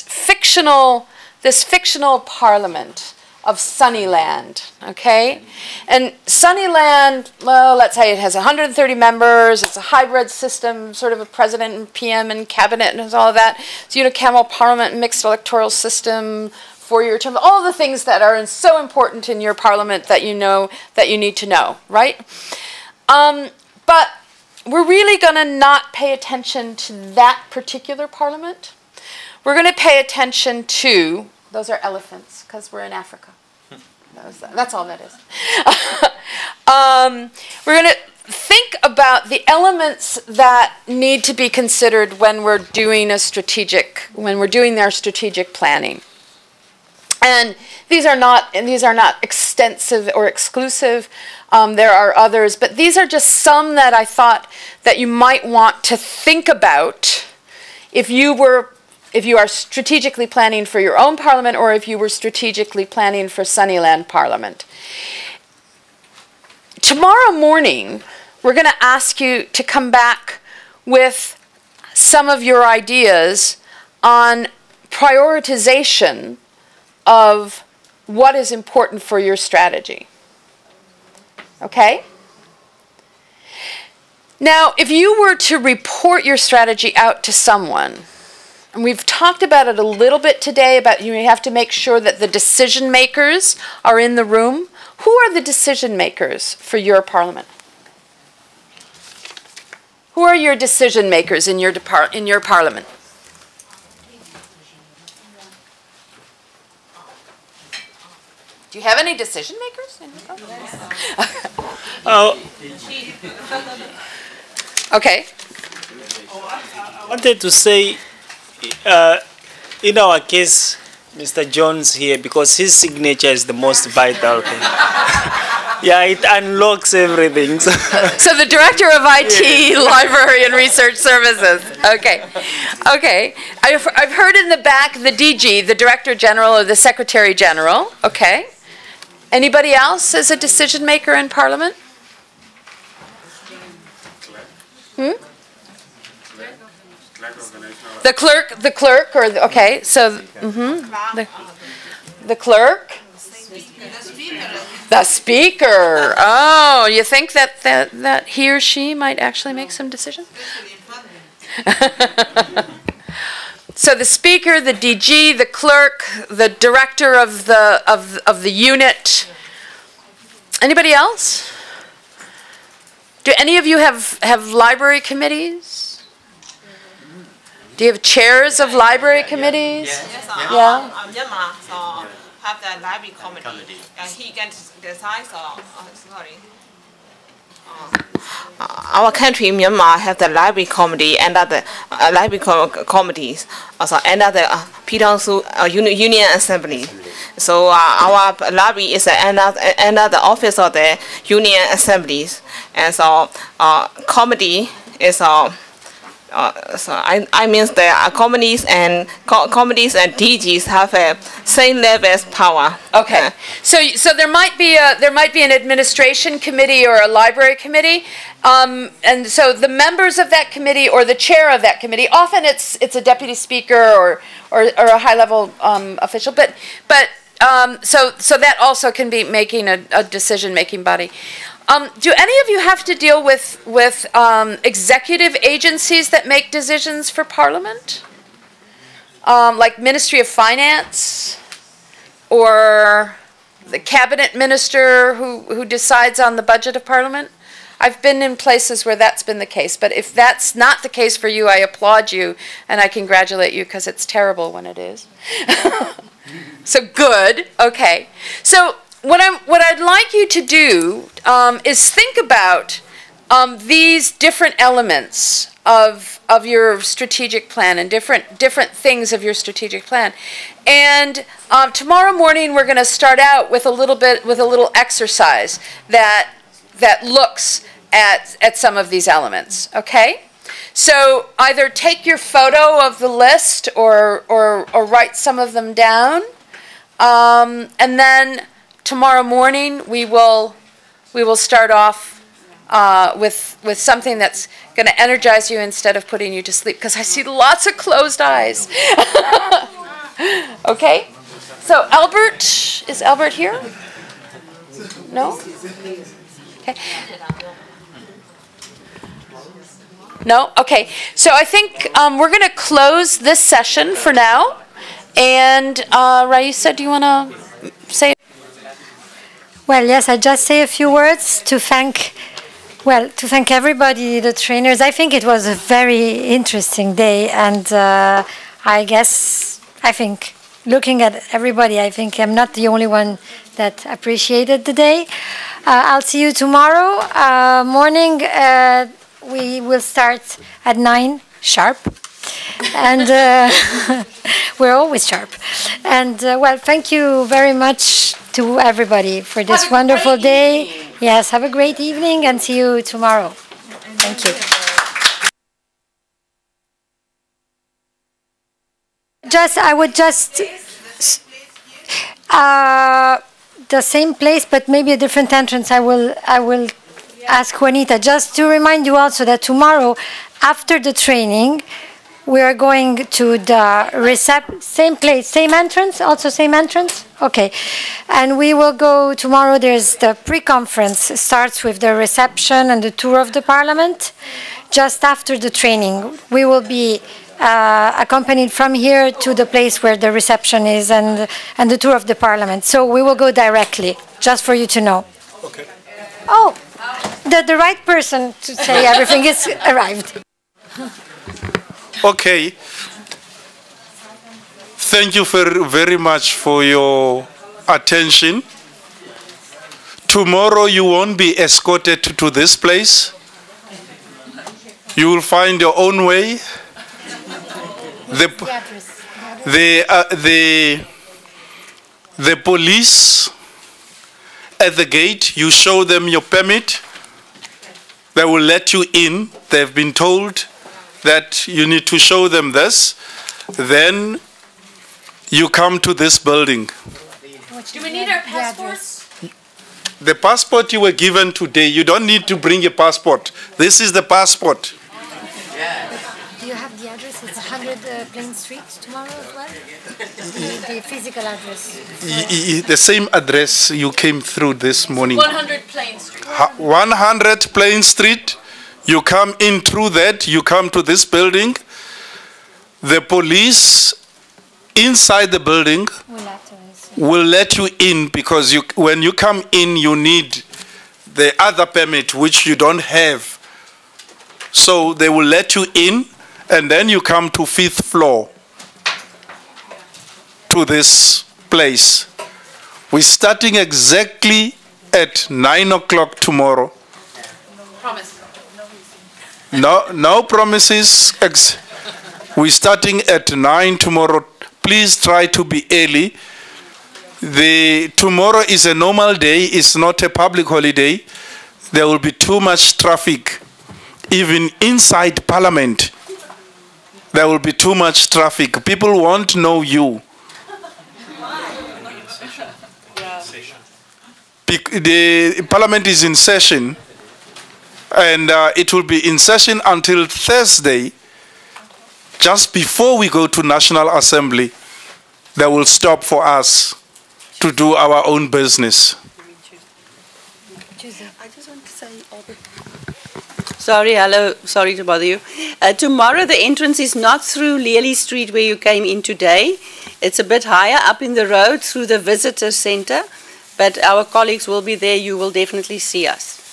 fictional parliament of Sunnyland, okay? And Sunnyland, well, let's say it has 130 members. It's a hybrid system, sort of a president and PM and cabinet and all of that. It's unicameral parliament, mixed electoral system, 4-year term, all the things that are so important in your parliament that you know, that you need to know, right? But we're really going to not pay attention to that particular parliament. We're going to pay attention to, those are elephants, because we're in Africa. That's all that is. We're going to think about the elements that need to be considered when we're doing their strategic planning. And these are not extensive or exclusive. There are others, but these are just some that I thought that you might want to think about if you are strategically planning for your own parliament or if you were strategically planning for Sunnyland Parliament. Tomorrow morning, we're going to ask you to come back with some of your ideas on prioritization of what is important for your strategy. Okay? Now, if you were to report your strategy out to someone, and we've talked about it a little bit today, about you have to make sure that the decision makers are in the room. Who are the decision makers for your parliament? Who are your decision makers in your parliament? Do you have any decision makers? Okay. I wanted to say, in our case, Mr. Jones here, because his signature is the most vital thing. Yeah, it unlocks everything. So the Director of IT, Library and Research Services. Okay. Okay. I've heard in the back the DG, the Director General or the Secretary General. Okay. Anybody else as a decision maker in Parliament? The clerk, or okay, so the clerk, the speaker. Oh, you think that he or she might actually make some decision? So the speaker, the DG, the clerk, the director of the unit. Anybody else? Do any of you have library committees? Do you have chairs of library committees? Yes, yeah. So have the library committee, and he can decide. Sorry. Our country, Myanmar, have the library committee and other library committees, also and other Union Assembly. So our library is another office of the Union Assemblies, and so committee is So I mean the committees and DGs have a same level as power. Okay, so there might be an administration committee or a library committee, and so the members of that committee or the chair of that committee, often it's a deputy speaker or a high level official, but so that also can be making a decision making body. Do any of you have to deal with executive agencies that make decisions for Parliament? Like Ministry of Finance or the cabinet minister who decides on the budget of Parliament? I've been in places where that's been the case, but if that's not the case for you, I applaud you and I congratulate you because it's terrible when it is. So good, okay. So what I'd like you to do is think about these different elements of your strategic plan and different things of your strategic plan. And tomorrow morning we're going to start out with a little exercise that looks at some of these elements. Okay. So either take your photo of the list or write some of them down, and then tomorrow morning we will start off with something that's going to energize you instead of putting you to sleep, because I see lots of closed eyes. Okay? So Albert, is Albert here? No? Okay. No? Okay. So I think we're going to close this session for now. And Raisa, do you want to say? Well, yes, I just say a few words to thank everybody, the trainers. I think it was a very interesting day, and I think looking at everybody, I think I'm not the only one that appreciated the day. I'll see you tomorrow morning. We will start at 9 sharp. And we're always sharp. And well, thank you very much to everybody for this wonderful day. Yes, have a great evening and see you tomorrow. Thank you. I would just the same place, but maybe a different entrance. I will ask Juanita just to remind you also that tomorrow, after the training, we are going to the same place, same entrance, also same entrance? Okay. And we will go tomorrow, there's the pre-conference, starts with the reception and the tour of the Parliament. Just after the training, we will be accompanied from here to the place where the reception is and the tour of the Parliament. So we will go directly, just for you to know. Okay. Oh, the right person to say everything is arrived. Okay. Thank you very much for your attention. Tomorrow you won't be escorted to this place. You will find your own way. The police at the gate, you show them your permit. They will let you in. They've been told that you need to show them this. Then you come to this building. Do we need our passports? The passport you were given today, you don't need to bring your passport. This is the passport. Do you have the address? It's 100 Plain Street tomorrow as well? The physical address. The same address you came through this morning. 100 Plain Street. 100 Plain Street. You come in through that, you come to this building. The police inside the building will let you in, because when you come in, you need the other permit, which you don't have. So they will let you in, and then you come to 5th floor to this place. We're starting exactly at 9 o'clock tomorrow. Promise. No promises. We're starting at 9 tomorrow. Please try to be early. Tomorrow is a normal day. It's not a public holiday. There will be too much traffic, even inside Parliament. there will be too much traffic. People won't know you. The Parliament is in session, and it will be in session until Thursday. Just before we go to National Assembly, they will stop for us to do our own business. I just want to say, sorry, hello, sorry to bother you. Tomorrow the entrance is not through Lely Street where you came in today. It's a bit higher up in the road through the visitor center, but our colleagues will be there. You will definitely see us.